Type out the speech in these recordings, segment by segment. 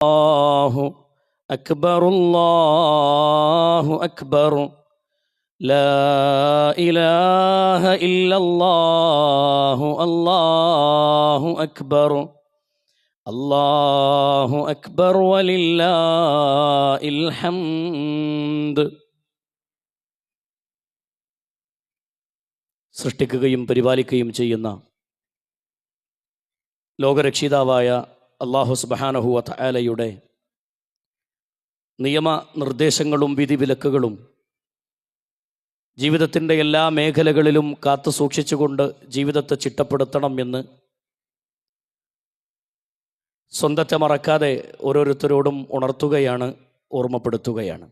الله أكبر الله أكبر لا إله إلا الله الله أكبر الله أكبر ولله الحمد. സൃഷ്ടിക്കുകയും പരിപാലിക്കുകയും ചെയ്യുന്ന ലോകരക്ഷിതാവായ അല്ലാഹു സുബ്ഹാനഹു വ തആലയുടെ നിയമ നിർദ്ദേശങ്ങളും വിധിവിലക്കുകളും ജീവിതത്തിൻ്റെ എല്ലാ മേഖലകളിലും കാത്തു സൂക്ഷിച്ചുകൊണ്ട് ജീവിതത്തെ ചിട്ടപ്പെടുത്തണം എന്ന് സ്വന്തത്തെ മറക്കാതെ ഓരോരുത്തരോടും ഉണർത്തുകയാണ്, ഓർമ്മപ്പെടുത്തുകയാണ്.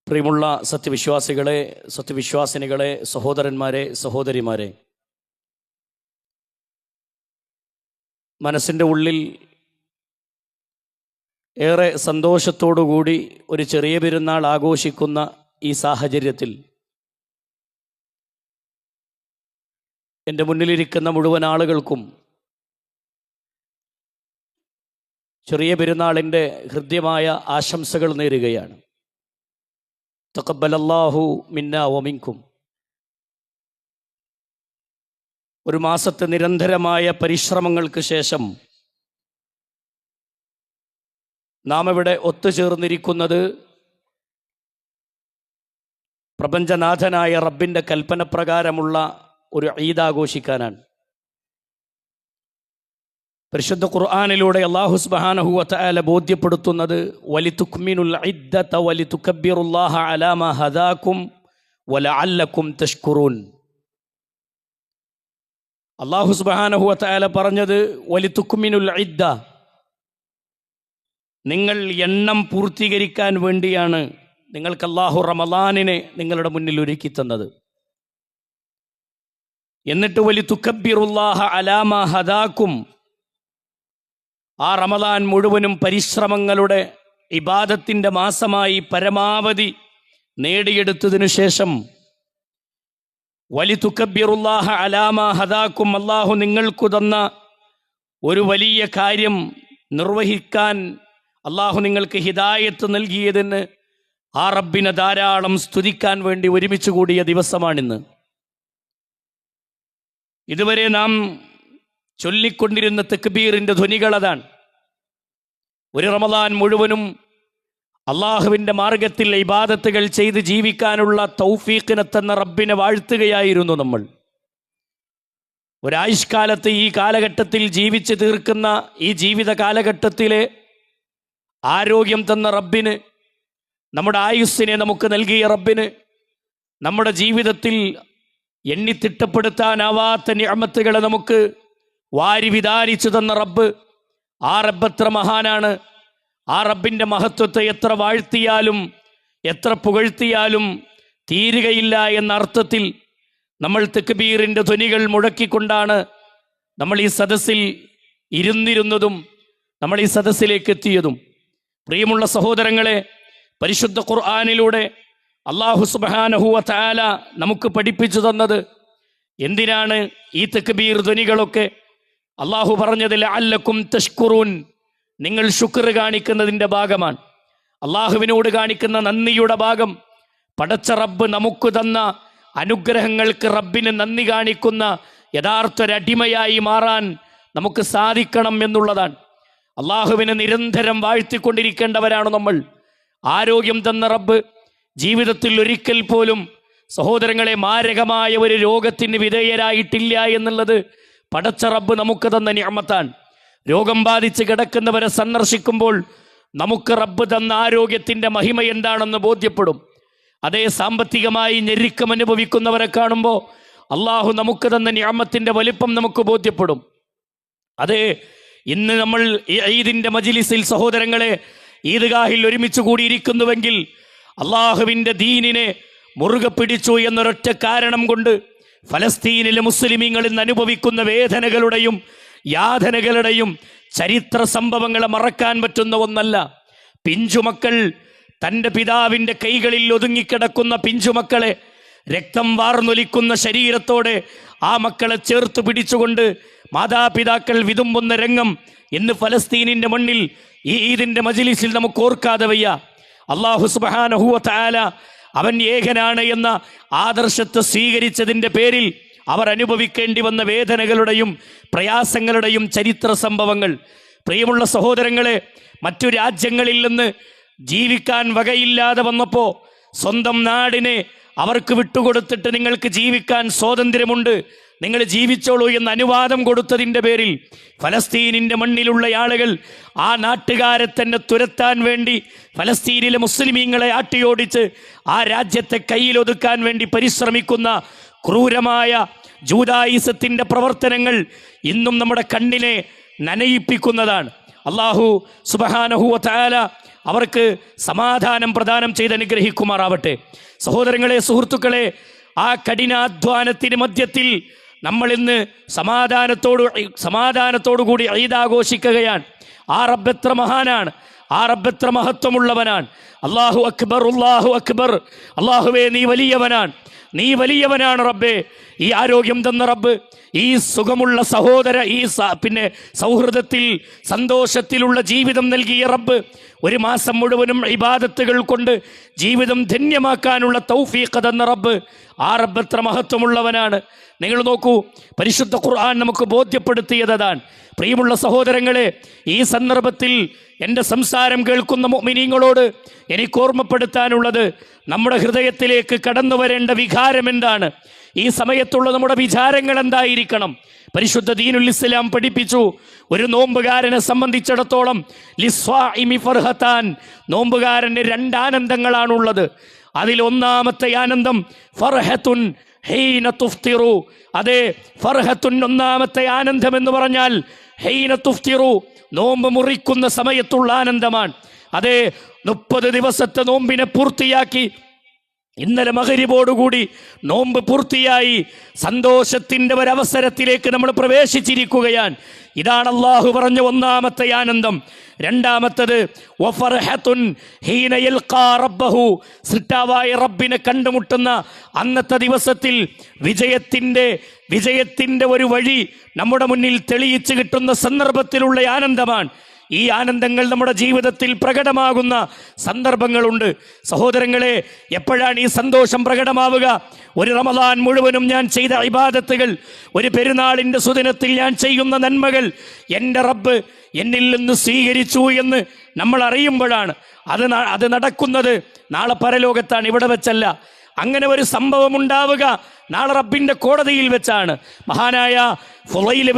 പ്രിയമുള്ള സത്യവിശ്വാസികളെ, സത്യവിശ്വാസിനികളെ, സഹോദരന്മാരെ, സഹോദരിമാരെ, മനസ്സിൻ്റെ ഉള്ളിൽ ഏറെ സന്തോഷത്തോടുകൂടി ഒരു ചെറിയ പെരുന്നാൾ ആഘോഷിക്കുന്ന ഈ സാഹചര്യത്തിൽ എൻ്റെ മുന്നിലിരിക്കുന്ന മുഴുവൻ ആളുകൾക്കും ചെറിയ പെരുന്നാളിൻ്റെ ഹൃദ്യമായ ആശംസകൾ നേരുകയാണ്. തഖബ്ബലല്ലാഹു മിന്നാ വമിൻകും. ഒരു മാസത്തെ നിരന്തരമായ പരിശ്രമങ്ങൾക്ക് ശേഷം നാം ഇവിടെ ഒത്തുചേർന്നിരിക്കുന്നത് പ്രപഞ്ചനാഥനായ റബ്ബിൻ്റെ കൽപ്പന പ്രകാരമുള്ള ഒരു ഈദ് ആഘോഷിക്കാനാണ്. പരിശുദ്ധ ഖുർആനിലൂടെ അല്ലാഹു സുബ്ഹാനഹു വ തആല ബോധ്യപ്പെടുത്തുന്നത് വലിതുക്മിനുൽ ഇദ്ദത വലിതുകബ്ബിറുല്ലാഹ അലാ മാ ഹദാകും വലഅല്ലകും തഷ്കുറൂൻ. അല്ലാഹു സുബ്ഹാനഹു വ തആല പറഞ്ഞത് വലിതുക്മിനുൽ ഇദ്ദ, നിങ്ങൾ എണ്ണം പൂർത്തീകരിക്കാൻ വേണ്ടിയാണ് നിങ്ങൾക്ക് അല്ലാഹു റമളാനിനെ നിങ്ങളുടെ മുന്നിൽ ഒരുക്കി തന്നത്. എന്നിട്ട് വലിതുകബ്ബിറുല്ലാഹ അലാ മാ ഹദാകും, ആ റമളാൻ മുഴുവനും പരിശ്രമങ്ങളുടെ ഇബാദത്തിൻ്റെ മാസമായി പരമാവധി നേടിയെടുത്തതിനു ശേഷം വലിതുകബ്ബിറുല്ലാഹ അലാ മാ ഹദാകും, അല്ലാഹു നിങ്ങൾക്ക് തന്ന ഒരു വലിയ കാര്യം നിർവഹിക്കാൻ അല്ലാഹു നിങ്ങൾക്ക് ഹിദായത്ത് നൽകിയതിന് ആ റബ്ബിനെ ധാരാളം സ്തുതിക്കാൻ വേണ്ടി ഒരുമിച്ച് കൂടിയ ദിവസമാണിന്ന്. ഇതുവരെ നാം ചൊല്ലിക്കൊണ്ടിരുന്ന തക്ബീറിൻ്റെ ധ്വനികളതാണ്. ഒരു റമളാൻ മുഴുവനും അള്ളാഹുവിൻ്റെ മാർഗത്തിൽ ഇബാദത്തുകൾ ചെയ്ത് ജീവിക്കാനുള്ള തൗഫീഖിനെ തന്ന റബ്ബിനെ വാഴ്ത്തുകയായിരുന്നു നമ്മൾ. ഒരായുഷ്കാലത്ത് ഈ കാലഘട്ടത്തിൽ ജീവിച്ച് തീർക്കുന്ന ഈ ജീവിത കാലഘട്ടത്തിലെ ആരോഗ്യം തന്ന റബ്ബിന്, നമ്മുടെ ആയുസ്സിനെ നമുക്ക് നൽകിയ റബ്ബിന്, നമ്മുടെ ജീവിതത്തിൽ എണ്ണിത്തിട്ടപ്പെടുത്താനാവാത്ത നിഅമത്തുകളെ നമുക്ക് വാരി വിധാനിച്ചു തന്ന റബ്ബ്, ആ റബ്ബ് എത്ര മഹാനാണ്. ആ റബ്ബിൻ്റെ മഹത്വത്തെ എത്ര വാഴ്ത്തിയാലും എത്ര പുകഴ്ത്തിയാലും തീരുകയില്ല എന്ന അർത്ഥത്തിൽ നമ്മൾ തക്ബീറിൻ്റെ ധ്വനികൾ മുഴക്കിക്കൊണ്ടാണ് നമ്മൾ ഈ സദസ്സിൽ ഇരുന്നിരുന്നതും നമ്മൾ ഈ സദസ്സിലേക്ക് എത്തിയതും. പ്രിയമുള്ള സഹോദരങ്ങളെ, പരിശുദ്ധ ഖുർആനിലൂടെ അല്ലാഹു സുബ്ഹാനഹു വ തആല നമുക്ക് പഠിപ്പിച്ചു തന്നത് എന്തിനാണ്? ഈ തക്ബീർ ധ്വനികളൊക്കെ അല്ലാഹു പറഞ്ഞത് ലഅല്ലകും തഷ്കുറൂൻ, നിങ്ങൾ ശുക്ർ കാണിക്കുന്നതിൻ്റെ ഭാഗമാണ്. അല്ലാഹുവിനോട് കാണിക്കുന്ന നന്ദിയുടെ ഭാഗം. പടച്ച റബ്ബ് നമുക്ക് തന്ന അനുഗ്രഹങ്ങൾക്ക് റബ്ബിന് നന്ദി കാണിക്കുന്ന യഥാർത്ഥ ഒരടിമയായി മാറാൻ നമുക്ക് സാധിക്കണം എന്നുള്ളതാണ്. അല്ലാഹുവിനെ നിരന്തരം വാഴ്ത്തിക്കൊണ്ടിരിക്കേണ്ടവരാണ് നമ്മൾ. ആരോഗ്യം തന്ന റബ്ബ് ജീവിതത്തിൽ ഒരിക്കൽ പോലും സഹോദരങ്ങളെ മാരകമായ ഒരു രോഗത്തിന് വിധേയരായിട്ടില്ല എന്നുള്ളത് പടച്ച റബ്ബ് നമുക്ക് തന്ന നിഅമത്താണ്. രോഗം ബാധിച്ച് കിടക്കുന്നവരെ സന്ദർശിക്കുമ്പോൾ നമുക്ക് റബ്ബ് തന്ന ആരോഗ്യത്തിൻ്റെ മഹിമ എന്താണെന്ന് ബോധ്യപ്പെടും. അതേ സാമ്പത്തികമായി ഞെരുക്കം അനുഭവിക്കുന്നവരെ കാണുമ്പോൾ അള്ളാഹു നമുക്ക് തന്ന നിഅമത്തിൻ്റെ വലിപ്പം നമുക്ക് ബോധ്യപ്പെടും. അതേ ഇന്ന് നമ്മൾ ഈ ഈദിൻ്റെ മജ്ലിസിൽ സഹോദരങ്ങളെ ഈദ്ഗാഹിൽ ഒരുമിച്ച് കൂടിയിരിക്കുന്നുവെങ്കിൽ അള്ളാഹുവിൻ്റെ ദീനിനെ മുറുകെ പിടിച്ചു എന്നൊരൊറ്റ കാരണം കൊണ്ട് ഫലസ്തീനിലെ മുസ്ലിമീങ്ങൾ ഇന്ന് അനുഭവിക്കുന്ന വേദനകളുടെയും യാതനകളുടെയും ചരിത്ര സംഭവങ്ങളെ മറക്കാൻ പറ്റുന്ന ഒന്നല്ല. പിഞ്ചുമക്കൾ, തൻ്റെ പിതാവിൻ്റെ കൈകളിൽ ഒതുങ്ങിക്കിടക്കുന്ന പിഞ്ചുമക്കളെ രക്തം വാർന്നൊലിക്കുന്ന ശരീരത്തോടെ ആ മക്കളെ ചേർത്ത് പിടിച്ചുകൊണ്ട് മാതാപിതാക്കൾ വിതുമ്പുന്ന രംഗം ഇന്ന് ഫലസ്തീനിന്റെ മണ്ണിൽ ഈ ഈദിന്റെ മജ്ലിസിൽ നമുക്ക് ഓർക്കാതെ വയ്യ. അല്ലാഹു സുബ്ഹാനഹു വ തആല അവൻ ഏകനാണ് എന്ന ആദർശത്തെ സ്വീകരിച്ചതിൻ്റെ പേരിൽ അവർ അനുഭവിക്കേണ്ടി വന്ന വേദനകളുടെയും പ്രയാസങ്ങളുടെയും ചരിത്ര സംഭവങ്ങൾ. പ്രിയമുള്ള സഹോദരങ്ങളെ, മറ്റു രാജ്യങ്ങളിൽ നിന്ന് ജീവിക്കാൻ വകയില്ലാതെ വന്നപ്പോൾ സ്വന്തം നാടിനെ അവർക്ക് വിട്ടുകൊടുത്തിട്ട് നിങ്ങൾക്ക് ജീവിക്കാൻ സ്വാതന്ത്ര്യമുണ്ട്, നിങ്ങൾ ജീവിച്ചോളൂ എന്ന് അനുവാദം കൊടുത്തതിൻ്റെ പേരിൽ ഫലസ്തീനിൻ്റെ മണ്ണിലുള്ള ആളുകൾ ആ നാട്ടുകാരെ തന്നെ തുരത്താൻ വേണ്ടി ഫലസ്തീനിലെ മുസ്ലിമീങ്ങളെ ആട്ടിയോടിച്ച് ആ രാജ്യത്തെ കയ്യിലൊതുക്കാൻ വേണ്ടി പരിശ്രമിക്കുന്ന ക്രൂരമായ ജൂദായിസത്തിൻ്റെ പ്രവർത്തനങ്ങൾ ഇന്നും നമ്മുടെ കണ്ണിനെ നനയിപ്പിക്കുന്നതാണ്. അല്ലാഹു സുബ്ഹാനഹു വ തആല അവർക്ക് സമാധാനം പ്രദാനം ചെയ്ത് അനുഗ്രഹിക്കുമാറാവട്ടെ. സഹോദരങ്ങളെ, സുഹൃത്തുക്കളെ, ആ കഠിനാധ്വാനത്തിന് മധ്യത്തിൽ നമ്മൾ ഇന്ന് സമാധാനത്തോടുകൂടി ഈദ് ആഘോഷിക്കുകയാണ്. ആ റബ്ബ് എത്ര മഹാനാണ്, ആ റബ്ബ് എത്ര മഹത്വമുള്ളവനാണ്. അല്ലാഹു അക്ബർ, അല്ലാഹു അക്ബർ. അല്ലാഹുവേ, നീ വലിയവനാണ്, നീ വലിയവനാണ് റബ്ബേ. ഈ ആരോഗ്യം തന്ന റബ്ബ്, ഈ സുഖമുള്ള സഹോദര, ഈ സൗഹൃദത്തിൽ സന്തോഷത്തിലുള്ള ജീവിതം നൽകിയ റബ്ബ്, ഒരു മാസം മുഴുവനും ഇബാദത്തുകൾ കൊണ്ട് ജീവിതം ധന്യമാക്കാനുള്ള തൗഫീഖ് തന്ന റബ്ബ്, ആ റബ്ബ് എത്ര മഹത്വമുള്ളവനാണ്. നിങ്ങൾ നോക്കൂ, പരിശുദ്ധ ഖുർആൻ നമുക്ക് ബോധ്യപ്പെടുത്തിയതാണ്. പ്രിയമുള്ള സഹോദരങ്ങളെ, ഈ സന്ദർഭത്തിൽ എൻ്റെ സംസാരം കേൾക്കുന്ന മുഅ്മിനീങ്ങളോട് എനിക്ക് ഓർമ്മപ്പെടുത്താനുള്ളത്, നമ്മുടെ ഹൃദയത്തിലേക്ക് കടന്നു വരേണ്ട വികാരം എന്താണ്, ഈ സമയത്തുള്ള നമ്മുടെ വിചാരങ്ങൾ എന്തായിരിക്കണം. പരിശുദ്ധ ദീനുൽ ഇസ്ലാം പഠിപ്പിച്ചു, ഒരു നോമ്പുകാരനെ സംബന്ധിച്ചിടത്തോളം ലിസ്വാഇമി ഫർഹത്താൻ, നോമ്പുകാരന് 2 ആനന്ദങ്ങളാണുള്ളത്. അതിൽ ഒന്നാമത്തെ ആനന്ദം ഫർഹത്തുൻ ഹീന തുഫ്തിറു. അതെ, ഫർഹത്തുൻ, ഒന്നാമത്തെ ആനന്ദം എന്ന് പറഞ്ഞാൽ ഹീന തുഫ്തിറു, നോമ്പ് മുറിക്കുന്ന സമയത്തുള്ള ആനന്ദമാണ്. അതെ, 30 ദിവസത്തെ നോമ്പിനെ പൂർത്തിയാക്കി ഇന്നലെ മഗ്‌രിബോടുകൂടി നോമ്പ് പൂർത്തിയായി സന്തോഷത്തിൻ്റെ ഒരവസരത്തിലേക്ക് നമ്മൾ പ്രവേശിച്ചിരിക്കുകയാണ്. ഇതാണ് അല്ലാഹു പറഞ്ഞ ഒന്നാമത്തെ ആനന്ദം. രണ്ടാമത്തത് വഫർഹത്തുൻ ഹീന യൽഖാ റബ്ബഹു, സൃഷ്ടാവായ റബ്ബിനെ കണ്ടുമുട്ടുന്ന അന്നത്തെ ദിവസത്തിൽ വിജയത്തിൻ്റെ ഒരു വഴി നമ്മുടെ മുന്നിൽ തെളിയിച്ചു കിട്ടുന്ന സന്ദർഭത്തിലുള്ള ആനന്ദമാണ്. ഈ ആനന്ദങ്ങൾ നമ്മുടെ ജീവിതത്തിൽ പ്രകടമാകുന്ന സന്ദർഭങ്ങളുണ്ട്. സഹോദരങ്ങളെ, എപ്പോഴാണ് ഈ സന്തോഷം പ്രകടമാവുക? ഒരു റമദാൻ മുഴുവനും ഞാൻ ചെയ്ത ഇബാദത്തുകൾ, ഒരു പെരുന്നാളിൻ്റെ സുദിനത്തിൽ ഞാൻ ചെയ്യുന്ന നന്മകൾ എൻ്റെ റബ്ബ് എന്നിൽ നിന്ന് സ്വീകരിച്ചു എന്ന് നമ്മൾ അറിയുമ്പോഴാണ്. അത് നടക്കുന്നത് നാളെ പരലോകത്താണ്, ഇവിടെ വെച്ചല്ല. അങ്ങനെ ഒരു സംഭവം ഉണ്ടാവുക നാളെ റബ്ബിൻ്റെ കോടതിയിൽ വെച്ചാണ്. മഹാനായ ഫുളൈൽ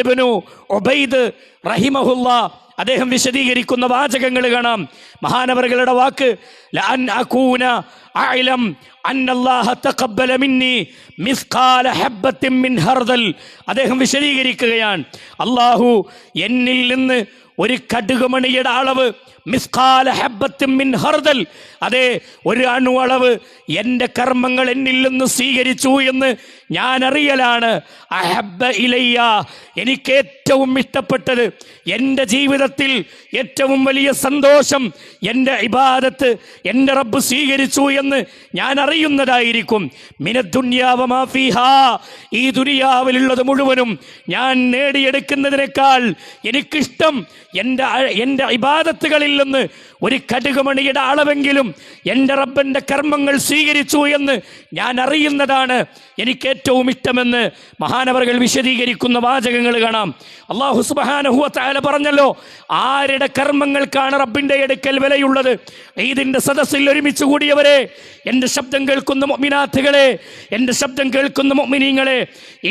ഇബ്നു ഉബൈദ് റഹിമഹുല്ലാ അദ്ദേഹം വിശദീകരിക്കുന്ന വാചകങ്ങൾ കാണാം. മഹാനവറുകളുടെ വാക്ക്, ലഅൻ അകൂന അഅലം അന്നല്ലാഹ തഖബ്ബല മിന്നി മിസ്ഖാല ഹബ്ബത്തിൻ മിൻ ഹർദൽ. അദ്ദേഹം വിശദീകരിക്കുകയാണ്, അല്ലാഹു എന്നിൽ നിന്ന് ഒരു കടുകുമണിയുടെ അളവ്, മിസ്ഖാല ഹബ്ബത്തിൻ മിൻ ഹർദൽ, അതെ, ഒരു അണുവളവ് എൻ്റെ കർമ്മങ്ങൾ എന്നിൽ നിന്ന് സ്വീകരിച്ചു എന്ന് ഞാൻ അറിയലാണ്. അഹബ്ബ ഇലയ്യ, എനിക്ക് ഏറ്റവും ഇഷ്ടപ്പെട്ടത്, എൻ്റെ ജീവിതത്തിൽ ഏറ്റവും വലിയ സന്തോഷം, എൻ്റെ ഇബാദത്ത് എൻ്റെ റബ്ബ് സ്വീകരിച്ചു എന്ന് ഞാൻ അറിയുന്നതായിരിക്കും. മിനദ്ദുനിയാ വമാ ഫീഹാ, ഈ ദുനിയാവിലുള്ളത് മുഴുവനും ഞാൻ നേടിയെടുക്കുന്നതിനേക്കാൾ എനിക്കിഷ്ടം എൻ്റെ ഇബാദത്തുകളിൽ നിന്ന് ഒരു കടുകുമണിയുടെ അളവെങ്കിലും എൻ്റെ റബ്ബൻ്റെ കർമ്മങ്ങൾ സ്വീകരിച്ചു എന്ന് ഞാൻ അറിയുന്നതാണ് എനിക്ക് ഏറ്റവും ഇഷ്ടമെന്ന് മഹാനവറുകൾ വിശദീകരിക്കുന്ന വാചകങ്ങൾ കാണാം. അല്ലാഹു സുബ്ഹാനഹു വ തആല പറഞ്ഞല്ലോ, ആരുടെ കർമ്മങ്ങൾക്കാണ് റബ്ബിൻ്റെ അടുക്കൽ വിലയുള്ളത്? ഈദിൻ്റെ സദസ്സിൽ ഒരുമിച്ച് കൂടിയവരെ, എൻ്റെ ശബ്ദം കേൾക്കുന്ന മുഅ്മിനാത്തുകളെ, എൻ്റെ ശബ്ദം കേൾക്കുന്ന മുഅ്മിനീങ്ങളെ,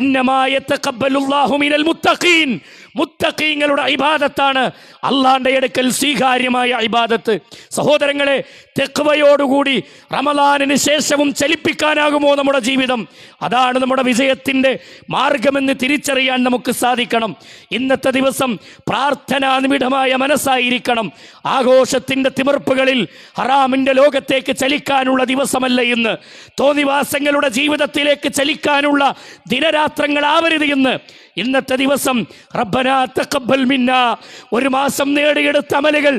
ഇന്നമാ യതഖബ്ബലുല്ലാഹു മിനൽ മുത്തഖീൻ, മുത്തഖീങ്ങളുടെ ഇബാദത്താണ് അള്ളാന്റെ അടുക്കൽ സ്വീകാര്യമായ ഇബാദത്ത്. സഹോദരങ്ങളെ, തഖ്വയോടുകൂടി റമദാനിന് ശേഷവും ചലിപ്പിക്കാനാകുമോ നമ്മുടെ ജീവിതം? അതാണ് നമ്മുടെ വിജയത്തിൻ്റെ മാർഗമെന്ന് തിരിച്ചറിയാൻ നമുക്ക് സാധിക്കണം. ഇന്നത്തെ ദിവസം പ്രാർത്ഥനാ നിമിഡമായ മനസ്സായിരിക്കണം. ആഘോഷത്തിൻ്റെ തിമിർപ്പുകളിൽ ഹറാമിൻ്റെ ലോകത്തേക്ക് ചലിക്കാനുള്ള ദിവസമല്ല ഇന്ന്. തോന്നിവാസങ്ങളുടെ ജീവിതത്തിലേക്ക് ചലിക്കാനുള്ള ദിനരാത്രങ്ങളാവരുത് ഇന്ന്. ഇന്നത്തെ ദിവസം റബ്ബനാ തഖബ്ബൽ മിന്നാ, ഒരു മാസം നേടിയെടുത്ത അമലുകൾ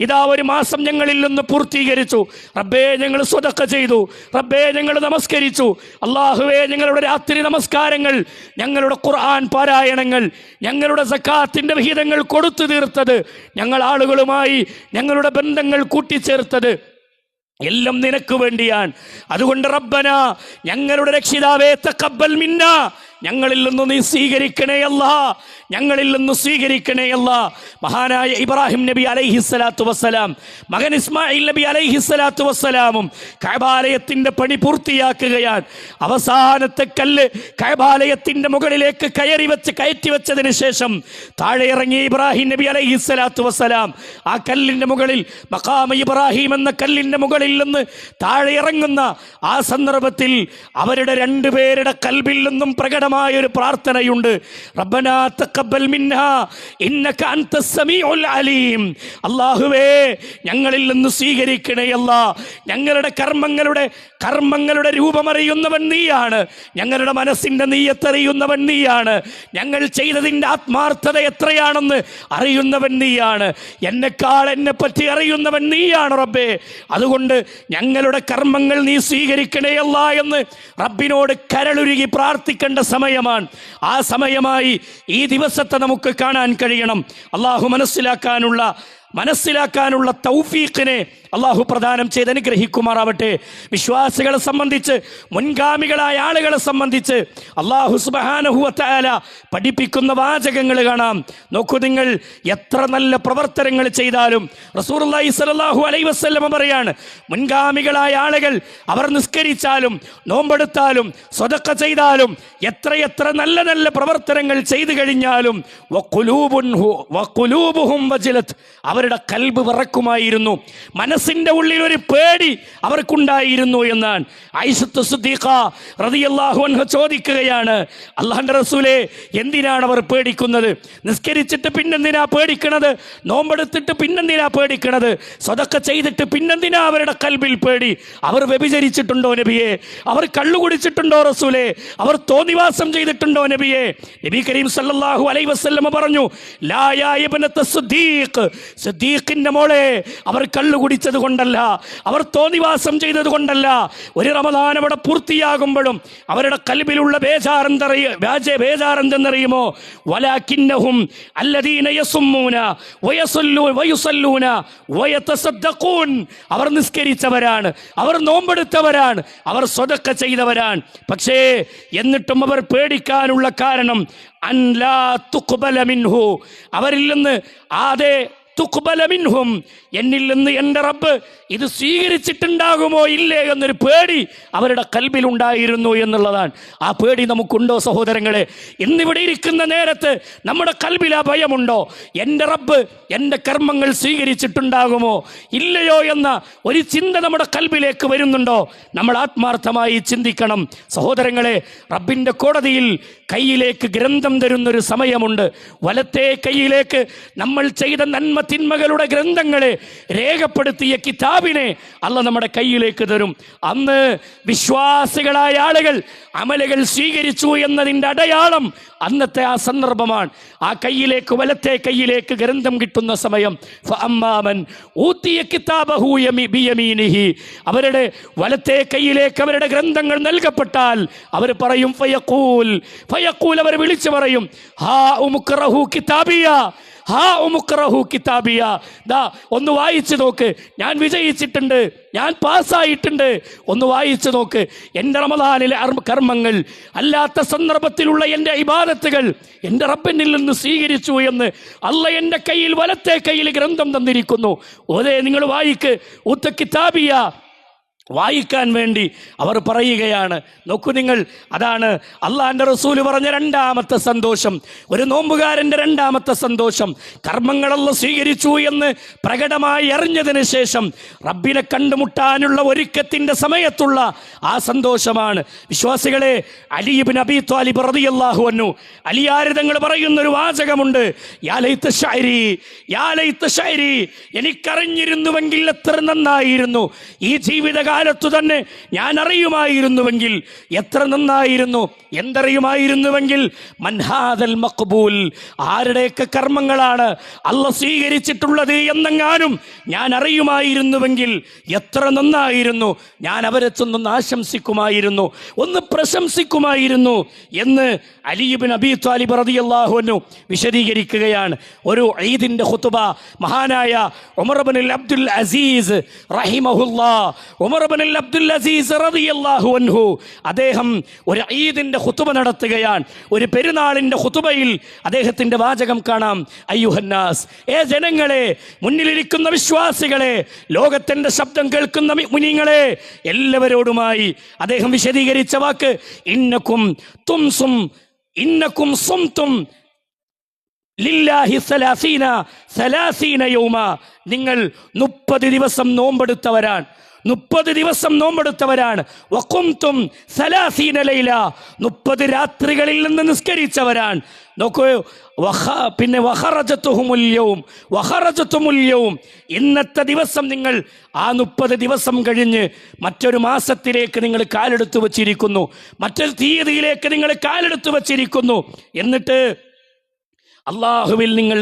ഇതാ ഒരു മാസം ഞങ്ങളിൽ നിന്ന് പൂർത്തീകരിച്ചു. റബ്ബേ ഞങ്ങൾ സ്വതക്ക ചെയ്തു, റബ്ബേ ഞങ്ങൾ നമസ്കരിച്ചു, അല്ലാഹുവേ ഞങ്ങളുടെ രാത്രി നമസ്കാരങ്ങൾ, ഞങ്ങളുടെ ഖുർആൻ പാരായണങ്ങൾ, ഞങ്ങളുടെ സക്കാത്തിന്റെ വിഹിതങ്ങൾ കൊടുത്തു തീർത്തത്, ഞങ്ങൾ ആളുകളുമായി ഞങ്ങളുടെ ബന്ധങ്ങൾ കൂട്ടിച്ചേർത്തത് എല്ലാം നിനക്ക് വേണ്ടിയാണ്. അതുകൊണ്ട് റബ്ബന, ഞങ്ങളുടെ രക്ഷിതാവേ, തഖബ്ബൽ മിന്നാ, ഞങ്ങളിൽ നിന്ന് നീ സ്വീകരിക്കണേ അല്ലാ, ഞങ്ങളിൽ നിന്ന് സ്വീകരിക്കണേ അല്ലാ. മഹാനായ ഇബ്രാഹിം നബി അലൈഹിസ്സലാത്തു വസ്സലാം മകൻ ഇസ്മായിൽ നബി അലൈഹിസ്സലാത്തു വസ്സലാമും കഅബാലയത്തിന്റെ പണി പൂർത്തിയാക്കുകയാണ്. അവസാനത്തെ കല്ല് കഅബാലയത്തിന്റെ മുകളിലേക്ക് കയറ്റി വെച്ചതിന് ശേഷം താഴെ ഇറങ്ങിയ ഇബ്രാഹിം നബി അലൈഹിസ്സലാത്തു വസ്സലാം ആ കല്ലിന്റെ മുകളിൽ, മഖാമ ഇബ്രാഹിം എന്ന കല്ലിന്റെ മുകളിൽ നിന്ന് താഴെ ഇറങ്ങുന്ന ആ സന്ദർഭത്തിൽ അവരുടെ രണ്ടുപേരുടെ കൽബിൽ നിന്നും പ്രകടമായൊരു പ്രാർത്ഥനയുണ്ട്. റബ്ബനാ തഖബ്ബൽ മിന്നാ ഇന്നക അൻതസ് സമീഉൽ അലീം. അല്ലാഹുവേ ഞങ്ങളിൽ നിന്ന് സ്വീകരിക്കണേ അല്ലാ. ഞങ്ങളുടെ കർമ്മങ്ങളുടെ രൂപമറിയുന്നവൻ നീയാണ്, ഞങ്ങളുടെ മനസ്സിന്റെ നീയത്തറിയുന്നവൻ നീയാണ്, ഞങ്ങൾ ചെയ്തതിൻ്റെ ആത്മാർത്ഥത എത്രയാണെന്ന് അറിയുന്നവൻ നീയാണ്, എന്നെ പറ്റി അറിയുന്നവൻ നീയാണ് റബ്ബേ. അതുകൊണ്ട് ഞങ്ങളുടെ കർമ്മങ്ങൾ നീ സ്വീകരിക്കണേ അല്ലാ എന്ന് റബ്ബിനോട് കരളുരുകി പ്രാർത്ഥിക്കേണ്ട സമയമാണ്. ആ സമയമായി ഈ ദിവസത്തെ നമുക്ക് കാണാൻ കഴിയണം. അല്ലാഹു മനസ്സിലാക്കാനുള്ള തൗഫീഖിനെ അള്ളാഹു പ്രദാനം ചെയ്ത് അനുഗ്രഹിക്കുമാറാവട്ടെ. വിശ്വാസികളെ സംബന്ധിച്ച്, മുൻഗാമികളായ ആളുകളെ സംബന്ധിച്ച് അള്ളാഹു സുബ്ഹാനഹു വ തആല പഠിപ്പിക്കുന്ന വാചകങ്ങൾ കാണാം. നോക്കൂ നിങ്ങൾ, എത്ര നല്ല പ്രവർത്തനങ്ങൾ ചെയ്താലും റസൂലുള്ളാഹി സ്വല്ലല്ലാഹു അലൈഹി വസല്ലം പറയാണ്, മുൻഗാമികളായ ആളുകൾ അവർ നിസ്കരിച്ചാലും നോമ്പെടുത്താലും സ്വതക്ക ചെയ്താലും എത്രയെത്ര നല്ല നല്ല പ്രവർത്തനങ്ങൾ ചെയ്തു കഴിഞ്ഞാലും വഖുലൂബുഹും വജിലത്, അവരുടെ കൽബ് വിറക്കുമായിരുന്നു, മനസ്സിന്റെ ഉള്ളിൽ ഒരു പേടി അവർക്കുണ്ടായിരുന്നു എന്നാണ്. ആയിഷത്ത് സിദ്ദീഖ റളിയല്ലാഹു അൻഹ ചോദിക്കുകയാണ്, അല്ലാഹുവിന്റെ റസൂലേ, എന്തിനാണ് അവർ പേടിക്കുന്നത്? നിസ്കരിച്ചിട്ട് പിന്നെന്തിനാ പേടിക്കണത്? നോമ്പെടുത്തിട്ട് പിന്നെന്തിനാ പേടിക്കണത്? സ്വതക്ക ചെയ്തിട്ട് പിന്നെന്തിനാ അവരുടെ കൽബിൽ പേടി? അവർ വ്യഭിചരിച്ചിട്ടുണ്ടോ നബിയെ? അവർ കള്ളു കുടിച്ചിട്ടുണ്ടോ റസൂലേ? അവർ തോന്നിവാസം ചെയ്തിട്ടുണ്ടോ നബിയെ? നബി കരീം സല്ലല്ലാഹു അലൈഹി വസല്ലം പറഞ്ഞു, ലാ യാ ഇബ്നത സിദ്ദീഖ്, സിദ്ദീഖിന്റെ മോളെ, അവർ കള്ളു കുടിച്ചത് കൊണ്ടല്ല, അവർ തോന്നിവാസം ചെയ്തത് കൊണ്ടല്ല. ഒരു റമദാൻ അവിടെ പൂർത്തിയാകുമ്പോഴും അവരുടെ കൽബിലുള്ള ബേജാറെന്തെന്നറിയുമോ? വലാകിന്നഹും അല്ലദീന യസുമ്മൂന വയുസല്ലൂന വയതസദ്ദഖൂൻ, അവർ നിസ്കരിച്ചവരാണ്, അവർ നോമ്പെടുത്തവരാണ്, അവർ സ്വതക്ക ചെയ്തവരാണ്. പക്ഷേ എന്നിട്ടും അവർ പേടിക്കാനുള്ള കാരണം അൻ ലാ തുഖ്ബല മിൻഹു, അവരിൽ നിന്ന് തുഖ്ബല മിൻഹും, എന്നിൽ നിന്ന് എൻ്റെ റബ്ബ് ഇത് സ്വീകരിച്ചിട്ടുണ്ടാകുമോ ഇല്ലേ എന്നൊരു പേടി അവരുടെ കൽബിലുണ്ടായിരുന്നു എന്നുള്ളതാണ്. ആ പേടി നമുക്കുണ്ടോ സഹോദരങ്ങളെ? ഇന്നിവിടെ ഇരിക്കുന്ന നേരത്ത് നമ്മുടെ കൽബിൽ ആ ഭയമുണ്ടോ? എൻ്റെ റബ്ബ് എൻ്റെ കർമ്മങ്ങൾ സ്വീകരിച്ചിട്ടുണ്ടാകുമോ ഇല്ലയോ എന്ന ഒരു ചിന്ത നമ്മുടെ കൽബിലേക്ക് വരുന്നുണ്ടോ? നമ്മൾ ആത്മാർത്ഥമായി ചിന്തിക്കണം സഹോദരങ്ങളെ. റബ്ബിൻ്റെ കോടതിയിൽ കയ്യിലേക്ക് ഗ്രന്ഥം തരുന്നൊരു സമയമുണ്ട്. വലത്തെ കയ്യിലേക്ക് നമ്മൾ ചെയ്ത നന്മ തിന്മകളുടെ ഗ്രന്ഥങ്ങളെ രേഖപ്പെടുത്തിയ കിതാബിനെ അല്ല നമ്മുടെ കയ്യിലേക്ക് തരും. അന്ന് വിശ്വാസികളായ ആളുകൾ അമലുകൾ സ്വീകരിച്ചു എന്നതിൻ്റെ അടയാളം അന്നത്തെ ആ സന്ദർഭമാണ്. ആ കയ്യിലേക്ക്, വലത്തെ കയ്യിലേക്ക് ഗ്രന്ഥം കിട്ടുന്ന സമയം, ഫഅമ്മാമൻ ഊതിയ കിതാബഹു ബിയമീനിഹി, അവരുടെ വലത്തെ കയ്യിലേക്ക് അവരുടെ ഗ്രന്ഥങ്ങൾ നൽകപ്പെട്ടാൽ അവർ പറയും ഫയഖൂൽ, അവർ വിളിച്ചു പറയും, ഹാ ഉമുഖ്റഹു കിതാബിയ, ദാ ഒന്ന് വായിച്ചു നോക്ക്, ഞാൻ വിജയിച്ചിട്ടുണ്ട്, ഞാൻ പാസ്സായിട്ടുണ്ട്, ഒന്ന് വായിച്ചു നോക്ക്. എൻ്റെ റമദാനിലെ കർമ്മങ്ങൾ, അല്ലാത്ത സന്ദർഭത്തിലുള്ള എൻ്റെ ഇബാദത്തുകൾ എൻ്റെ റബ്ബിനിൽ നിന്ന് സ്വീകരിച്ചു എന്ന് അല്ല എൻ്റെ കയ്യിൽ, വലത്തെ കയ്യിൽ ഗ്രന്ഥം തന്നിരിക്കുന്നു. ഓതേ, നിങ്ങൾ വായിക്ക്. ഉത്ത കിതാബിയ, വായിക്കാൻ വേണ്ടി അവർ പറയുകയാണ്. നോക്കൂ നിങ്ങൾ, അതാണ് അള്ളാഹിൻ്റെ റസൂല് പറഞ്ഞ രണ്ടാമത്തെ സന്തോഷം, ഒരു നോമ്പുകാരൻ്റെ രണ്ടാമത്തെ സന്തോഷം. കർമ്മങ്ങളെല്ലാം സ്വീകരിച്ചു എന്ന് പ്രകടമായി അറിഞ്ഞതിന് ശേഷം റബ്ബിനെ കണ്ടുമുട്ടാനുള്ള ഒരുക്കത്തിൻ്റെ സമയത്തുള്ള ആ സന്തോഷമാണ്. വിശ്വാസികളെ, അലി ഇബ്നു അബീ ത്വാലിബ് റളിയല്ലാഹു അൻഹു, അലിയാർ തങ്ങൾ പറയുന്നൊരു വാചകമുണ്ട്, യാ ലൈത ശഅരി, എനിക്കറിഞ്ഞിരുന്നുവെങ്കിൽ എത്ര നന്നായിരുന്നു. ഈ ജീവിതകാലം കാലത്തു തന്നെ ഞാൻ അറിയുമായിരുന്നുവെങ്കിൽ എത്ര നന്നായിരുന്നു. എന്തറിയുമായിരുന്നുവെങ്കിൽ മൻഹാദൽ മഖ്ബൂൽ, ആരുടെയൊക്കെ കർമ്മങ്ങളാണ് അള്ളാഹ് സ്വീകരിച്ചിട്ടുള്ളത് എന്നെങ്ങാനും ഞാൻ അറിയുമായിരുന്നുവെങ്കിൽ എത്ര നന്നായിരുന്നു. ഞാൻ അവരെ ചെന്നൊന്ന് ആശംസിക്കുമായിരുന്നു, ഒന്ന് പ്രശംസിക്കുമായിരുന്നു എന്ന് അലി ഇബ്നു അബീ ത്വാലിബ് റളിയല്ലാഹു അൻഹു വിശദീകരിക്കുകയാണ്. ഒരു ഈദിന്റെ ഖുതുബ മഹാനായ ഉമർ ഇബ്നുൽ അബ്ദുൽ അസീസ് റഹിമഹുല്ലാഹ്, ഉമർ ഇബ്നുൽ അബ്ദുൽ അസീസ് റളിയല്ലാഹു അൻഹു അദ്ദേഹം ഒരു ഈദിന്റെ ഖുതുബ നടത്തുകയാണ്. ഒരു പെരുന്നാളിന്റെ ഖുതുബയിൽ അദ്ദേഹത്തിന്റെ വാചകം കാണാം, അയ്യുഹന്നാസ്, ജനങ്ങളെ, മുന്നിലിരിക്കുന്ന വിശ്വാസികളെ, ലോകത്തിന്റെ ശബ്ദം കേൾക്കുന്ന മുഅ്മിനീങ്ങളെ, എല്ലാവരോടുമായി അദ്ദേഹം വിശദീകരിച്ച വാക്ക് ഇന്നക്കും സുംതും ലില്ലാഹി സലാസീന യൗമ, നിങ്ങൾ 30 ദിവസം നോമ്പെടുത്തവരാണ്. 30 ദിവസം നോമ്പെടുത്തവരാണ്. വഖുംതും സലാസീന ലൈല, 30 രാത്രികളിൽ നിന്ന് നിസ്കരിച്ചവരാണ്. നോക്കൂ, പിന്നെ വഖറജത്തുമുൽ യൗം, ഇന്നത്തെ ദിവസം നിങ്ങൾ ആ 30 ദിവസം കഴിഞ്ഞ് മറ്റൊരു മാസത്തിലേക്ക് നിങ്ങൾ കാലെടുത്തു വച്ചിരിക്കുന്നു, മറ്റൊരു തീയതിയിലേക്ക് നിങ്ങൾ കാലെടുത്തു വച്ചിരിക്കുന്നു. എന്നിട്ട് അള്ളാഹുവിൽ നിങ്ങൾ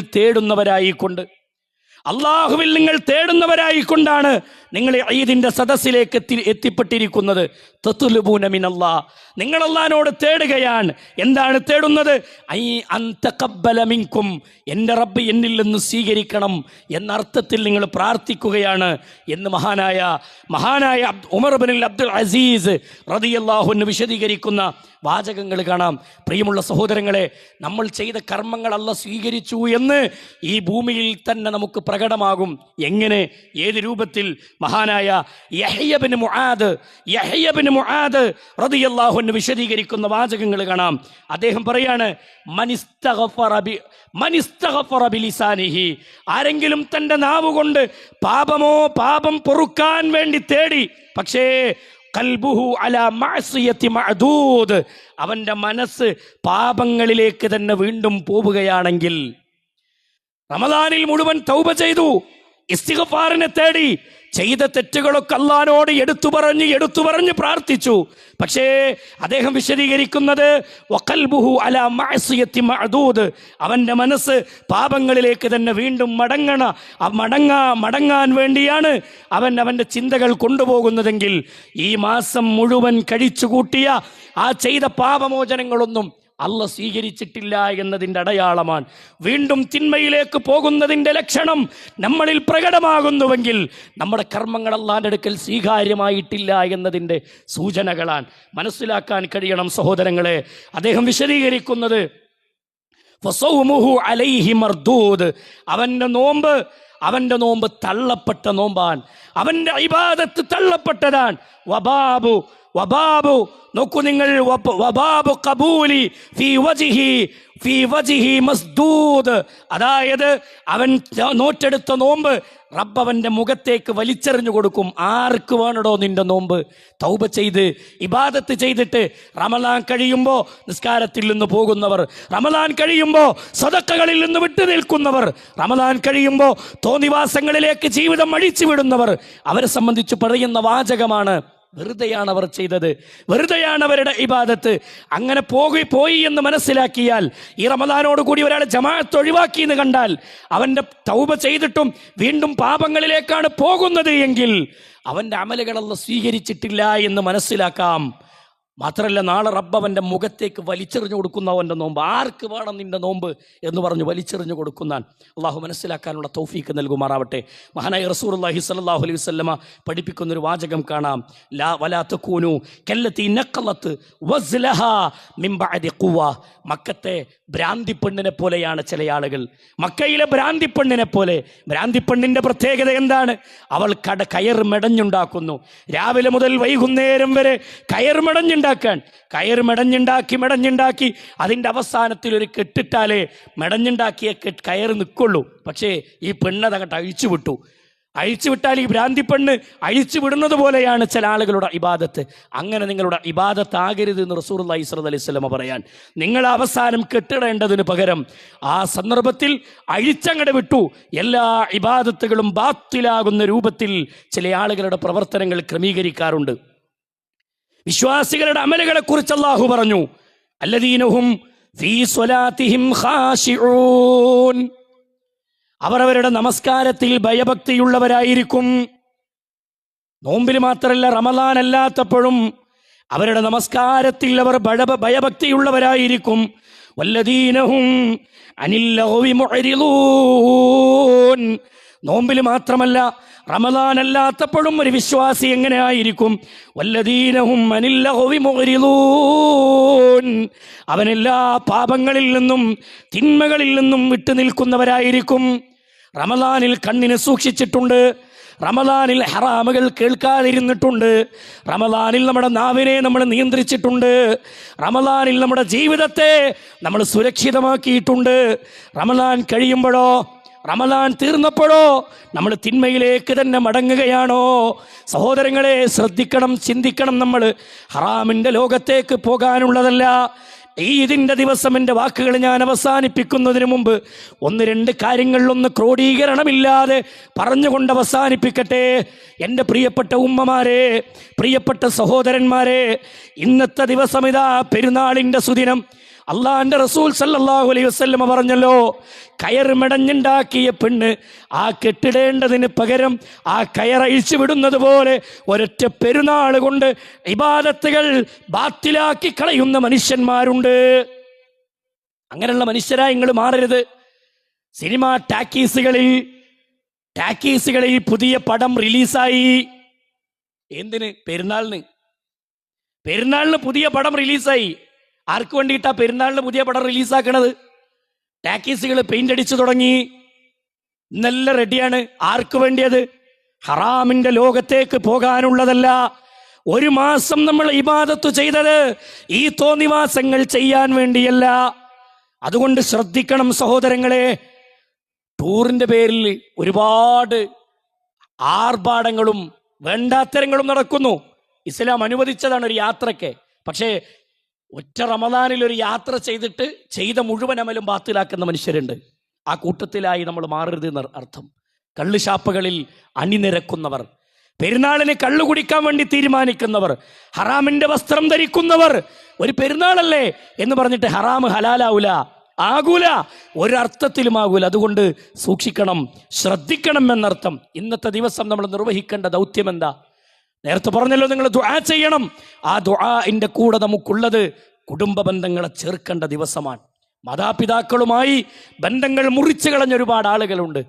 തേടുന്നവരായിക്കൊണ്ടാണ് നിങ്ങൾ ഈദിന്റെ സദസ്സിലേക്ക് എത്തിപ്പെട്ടിരിക്കുന്നത്. തത്ലുബൂന മിനല്ലാഹ്, നിങ്ങൾ അല്ലാഹുവിനോട് തേടുകയാണ്. എന്താണ് തേടുന്നത്? ഐ അൻ തഖബ്ബല മിൻകും, എൻ്റെ റബ്ബ് എന്നിൽ നിന്ന് സ്വീകരിക്കണം എന്നർത്ഥത്തിൽ നിങ്ങൾ പ്രാർത്ഥിക്കുകയാണ് എന്ന് മഹാനായ ഉമർ ഇബ്നുൽ അബ്ദുൽ അസീസ് റളിയല്ലാഹു അൻഹു വിശദീകരിക്കുന്ന വാചകങ്ങൾ കാണാം. പ്രിയമുള്ള സഹോദരങ്ങളെ, നമ്മൾ ചെയ്ത കർമ്മങ്ങൾ അല്ലാഹ് സ്വീകരിച്ചു എന്ന് ഈ ഭൂമിയിൽ തന്നെ നമുക്ക് പ്രകടമാകും. എങ്ങനെ, ഏത് രൂപത്തിൽ? മഹാനായ യഹ്യ ഇബ്നു മുആദ് റളിയല്ലാഹു അൻഹു വിശദീകരിക്കുന്ന വാചകങ്ങൾ കാണാം. അദ്ദേഹം പറയാണ്, മനിസ്തഗഫറ ബിലിസാനിഹി, ആരെങ്കിലും തൻ്റെ നാവ് കൊണ്ട് പാപം പൊറുക്കാൻ വേണ്ടി തേടി, പക്ഷേ ഖൽബുഹു അലാ മഅസിയത്തി മഅദൂദ്, അവൻ്റെ മനസ്സ് പാപങ്ങളിലേക്ക് തന്നെ വീണ്ടും പോവുകയാണെങ്കിൽ, റമദാനിൽ മുഴുവൻ തൗബ ചെയ്തു, ഇസ്തിഗ്ഫാറിനെ തേടി, ചെയ്ത തെറ്റുകളൊക്കെ അല്ലാഹുവോട് എടുത്തു പറഞ്ഞ് പ്രാർത്ഥിച്ചു, പക്ഷേ അദ്ദേഹം വിശദീകരിക്കുന്നത് വഖൽബുഹു അലാ മഅസിയത്തി മഅദൂദ്, അവൻ്റെ മനസ്സ് പാപങ്ങളിലേക്ക് തന്നെ വീണ്ടും മടങ്ങാൻ വേണ്ടിയാണ് അവൻ്റെ ചിന്തകൾ കൊണ്ടുപോകുന്നതെങ്കിൽ, ഈ മാസം മുഴുവൻ കഴിച്ചുകൂട്ടിയ ആ ചെയ്ത പാപമോചനങ്ങളൊന്നും അല്ലാഹ് സ്വീകരിച്ചിട്ടില്ല എന്നതിൻ്റെ അടയാളമാണ്. വീണ്ടും തിന്മയിലേക്ക് പോകുന്നതിൻ്റെ ലക്ഷണം നമ്മളിൽ പ്രകടമാകുന്നുവെങ്കിൽ നമ്മുടെ കർമ്മങ്ങൾ അല്ലാഹുവിന്റെ അടുക്കൽ സ്വീകാര്യമായിട്ടില്ല എന്നതിൻ്റെ സൂചനകളാണ്. മനസ്സിലാക്കാൻ കഴിയണം സഹോദരങ്ങളെ. അദ്ദേഹം വിശദീകരിക്കുന്നത് ഫസൗമുഹു അലൈഹി മർദൂദ്, അവൻ്റെ നോമ്പ് തള്ളപ്പെട്ട നോമ്പാണ്, അവൻ്റെ ഇബാദത്ത് തള്ളപ്പെട്ടതാണ്. വബാബു നോക്കൂ നിങ്ങൾ, വബാബു ഖബൂലി ഫീ വജ്ഹി മസ്ദൂദ്, അതായത് അവൻ നോറ്റെടുത്ത നോമ്പ് റബ്ബ് അവൻ്റെ മുഖത്തേക്ക് വലിച്ചെറിഞ്ഞു കൊടുക്കും. ആർക്ക് വേണടോ നിന്റെ നോമ്പ്? തൗബ ചെയ്ത് ഇബാദത്ത് ചെയ്തിട്ട് റമദാൻ കഴിയുമ്പോൾ നിസ്കാരത്തിൽ നിന്ന് പോകുന്നവർ, റമദാൻ കഴിയുമ്പോൾ സദഖകളിൽ നിന്ന് വിട്ടു നിൽക്കുന്നവർ, റമദാൻ കഴിയുമ്പോൾ തോന്നിവാസങ്ങളിലേക്ക് ജീവിതം അഴിച്ചു വിടുന്നവർ, അവരെ സംബന്ധിച്ച് പറയുന്ന വാചകമാണ്, വെറുതെയാണ് അവർ ചെയ്തത്, വെറുതെയാണ് അവരുടെ ഇബാദത്ത്. അങ്ങനെ പോയി എന്ന് മനസ്സിലാക്കിയാൽ, ഈ റമദാനോട് കൂടി ഒരാൾ ജമാഅത്ത് ഒഴിവാക്കി എന്ന് കണ്ടാൽ, അവൻ്റെ തൗബ ചെയ്തിട്ടും വീണ്ടും പാപങ്ങളിലേക്കാണ് പോകുന്നത് എങ്കിൽ അവൻ്റെ അമലുകൾ അല്ലാഹ് സ്വീകരിച്ചിട്ടില്ല എന്ന് മനസ്സിലാക്കാം. മാത്രമല്ല, നാളെ റബ്ബ് അവൻ്റെ മുഖത്തേക്ക് വലിച്ചെറിഞ്ഞു കൊടുക്കുന്ന അവൻ്റെ നോമ്പ്, ആർക്ക് വേണം നിന്റെ നോമ്പ് എന്ന് പറഞ്ഞ് വലിച്ചെറിഞ്ഞു കൊടുക്കുന്നതാണ്. അള്ളാഹു മനസ്സിലാക്കാനുള്ള തൗഫീക്ക് നൽകുമാറാവട്ടെ. മഹാനായ റസൂലുള്ളാഹി സ്വല്ലല്ലാഹു അലൈഹി വസല്ലമ പഠിപ്പിക്കുന്നൊരു വാചകം കാണാം, വലാ തകൂനു കല്ലത്തി നഖലത്ത് വസ്ലഹാ മിൻ ബഅദി ഖുവ. മക്കത്തെ ഭ്രാന്തി പെണ്ണിനെ പോലെയാണ് ചില ആളുകൾ, മക്കയിലെ ഭ്രാന്തി പെണ്ണിനെ പോലെ. ഭ്രാന്തി പെണ്ണിൻ്റെ പ്രത്യേകത എന്താണ്? അവൾ കയർ മെടഞ്ഞുണ്ടാക്കുന്നു. രാവിലെ മുതൽ വൈകുന്നേരം വരെ കയർ മെടഞ്ഞുണ്ടാക്കി അതിൻ്റെ അവസാനത്തിൽ ഒരു കെട്ടിട്ടാലേ മെടഞ്ഞുണ്ടാക്കിയ കയർ നിൽക്കുള്ളൂ. പക്ഷേ ഈ പെണ്ണതങ്ങട്ട് അഴിച്ചു വിട്ടു. അഴിച്ചുവിട്ടാൽ ഈ ഭ്രാന്തിപ്പെണ്ണ് അഴിച്ചു വിടുന്നത് പോലെയാണ് ചില ആളുകളുടെ ഇബാദത്ത്. അങ്ങനെ നിങ്ങളുടെ ഇബാദത്ത് ആകരുത് എന്ന് റസൂലുള്ളാഹി സ്വല്ലല്ലാഹു അലൈഹി വസല്ലം പറയാൻ. നിങ്ങൾ അവസാനം കെട്ടിടേണ്ടതിന് പകരം ആ സന്ദർഭത്തിൽ അഴിച്ചങ്ങടെ വിട്ടു എല്ലാ ഇബാദത്തുകളും ബാത്തിലാകുന്ന രൂപത്തിൽ ചില ആളുകളുടെ പ്രവർത്തനങ്ങൾ ക്രമീകരിക്കാറുണ്ട്. വിശ്വാസികളുടെ അമലുകളെ കുറിച്ച് അല്ലാഹു പറഞ്ഞു, അല്ലദീനഹും ഫീ സ്വലാത്തിഹിം ഖാശിഊൻ, അവർ അവരുടെ നമസ്കാരത്തിൽ ഭയഭക്തിയുള്ളവരായിരിക്കും. നോമ്പിൽ മാത്രമല്ല, റമളാൻ അല്ലാത്തപ്പോഴും അവരുടെ നമസ്കാരത്തിൽ അവർ ഭയഭക്തിയുള്ളവരായിരിക്കും. വല്ലദീനഹും അനിൽ ലഗ്വി മുഅ്രിളൂൻ, നോമ്പിൽ മാത്രമല്ല റമളാൻ അല്ലാത്തപ്പോഴും ഒരു വിശ്വാസി എങ്ങനെ ആയിരിക്കും? വല്ലദീനഹും അനിൽ ലഗ്വി മുഅ്രിളൂൻ, അവൻ എല്ലാ പാപങ്ങളിൽ നിന്നും തിന്മകളിൽ നിന്നും വിട്ടു നിൽക്കുന്നവരായിരിക്കും. റമളാനിൽ കണ്ണിനെ സൂക്ഷിച്ചിട്ടുണ്ട്, റമളാനിൽ ഹറാമുകൾ കേൾക്കാതിരുന്നിട്ടുണ്ട്, റമളാനിൽ നമ്മുടെ നാവിനെ നമ്മൾ നിയന്ത്രിച്ചിട്ടുണ്ട്, റമളാനിൽ നമ്മുടെ ജീവിതത്തെ നമ്മൾ സുരക്ഷിതമാക്കിയിട്ടുണ്ട്. റമളാൻ കഴിയുമ്പോഴോ, റമളാൻ തീർന്നപ്പോഴോ നമ്മൾ തിന്മയിലേക്ക് തന്നെ മടങ്ങുകയാണോ? സഹോദരങ്ങളെ, ശ്രദ്ധിക്കണം, ചിന്തിക്കണം. നമ്മൾ ഹറാമിൻ്റെ ലോകത്തേക്ക് പോകാനുള്ളതല്ല. ഈദിൻ്റെ ദിവസം എൻ്റെ വാക്കുകൾ ഞാൻ അവസാനിപ്പിക്കുന്നതിന് മുമ്പ് ഒന്ന് രണ്ട് കാര്യങ്ങളിലൊന്ന് ക്രോഡീകരണമില്ലാതെ പറഞ്ഞുകൊണ്ട് അവസാനിപ്പിക്കട്ടെ. എൻ്റെ പ്രിയപ്പെട്ട ഉമ്മമാരെ, പ്രിയപ്പെട്ട സഹോദരന്മാരെ, ഇന്നത്തെ ദിവസം ഇതാ പെരുന്നാളിൻ്റെ സുദിനം. അള്ളാഹിൻ്റെ റസൂൽ സല്ലല്ലാഹു അലൈഹി വസല്ലം പറഞ്ഞല്ലോ, കയർ മെടഞ്ഞുണ്ടാക്കിയ പെണ്ണ് ആ കെട്ടിടേണ്ടതിന് പകരം ആ കയറഴിച്ചു വിടുന്നത് പോലെ ഒരൊറ്റ പെരുന്നാൾ കൊണ്ട് ഇബാദത്തുകൾ ബാത്തിലാക്കി കളയുന്ന മനുഷ്യന്മാരുണ്ട്. അങ്ങനെയുള്ള മനുഷ്യരായി നിങ്ങൾ മാറരുത്. സിനിമ ടാക്കീസുകളിൽ പുതിയ പടം റിലീസായി. എന്തിന്? പെരുന്നാളിന് പുതിയ പടം റിലീസായി. ആർക്ക് വേണ്ടിയിട്ടാ പെരുന്നാളിന് പുതിയ പടം റിലീസാക്കണത്? ടാക്കീസുകൾ പെയിന്റ് അടിച്ചു തുടങ്ങി, ഇന്നെല്ലാം റെഡിയാണ്. ആർക്ക് വേണ്ടിയത്? ഹറാമിന്റെ ലോകത്തേക്ക് പോകാനുള്ളതല്ല. ഒരു മാസം നമ്മൾ ഇബാദത്ത് ചെയ്തത് ഈ തോന്നിവാസങ്ങൾ ചെയ്യാൻ വേണ്ടിയല്ല. അതുകൊണ്ട് ശ്രദ്ധിക്കണം സഹോദരങ്ങളെ. ടൂറിന്റെ പേരിൽ ഒരുപാട് ആർഭാടങ്ങളും വേണ്ടാത്തരങ്ങളും നടക്കുന്നു. ഇസ്ലാം അനുവദിച്ചതാണ് ഒരു യാത്രയ്ക്ക്. പക്ഷേ ഒറ്റ റമദാനിൽ ഒരു യാത്ര ചെയ്തിട്ട് ചെയ്ത മുഴുവൻ അമലും ബാത്തിലാക്കുന്ന മനുഷ്യരുണ്ട്. ആ കൂട്ടത്തിലായി നമ്മൾ മാറരുത് എന്ന് അർത്ഥം. കള്ളുഷാപ്പുകളിൽ അണിനിരക്കുന്നവർ, പെരുന്നാളിന് കള്ളു കുടിക്കാൻ വേണ്ടി തീരുമാനിക്കുന്നവർ, ഹറാമിന്റെ വസ്ത്രം ധരിക്കുന്നവർ, ഒരു പെരുന്നാളല്ലേ എന്ന് പറഞ്ഞിട്ട് ഹറാം ആകൂല, ഒരർത്ഥത്തിലും ആകൂല. അതുകൊണ്ട് സൂക്ഷിക്കണം, ശ്രദ്ധിക്കണം എന്നർത്ഥം. ഇന്നത്തെ ദിവസം നമ്മൾ നിർവഹിക്കേണ്ട ദൗത്യം എന്താ? നേരത്തെ പറഞ്ഞല്ലോ, നിങ്ങൾ ദുആ ചെയ്യണം. ആ ദുആഇന്റെ കൂടെ നമുക്കുള്ളത് കുടുംബ ബന്ധങ്ങളെ ചേർക്കേണ്ട ദിവസമാണ്. മാതാപിതാക്കളുമായി ബന്ധങ്ങൾ മുറിച്ചു കളഞ്ഞ ഒരുപാട് ആളുകളുണ്ട്.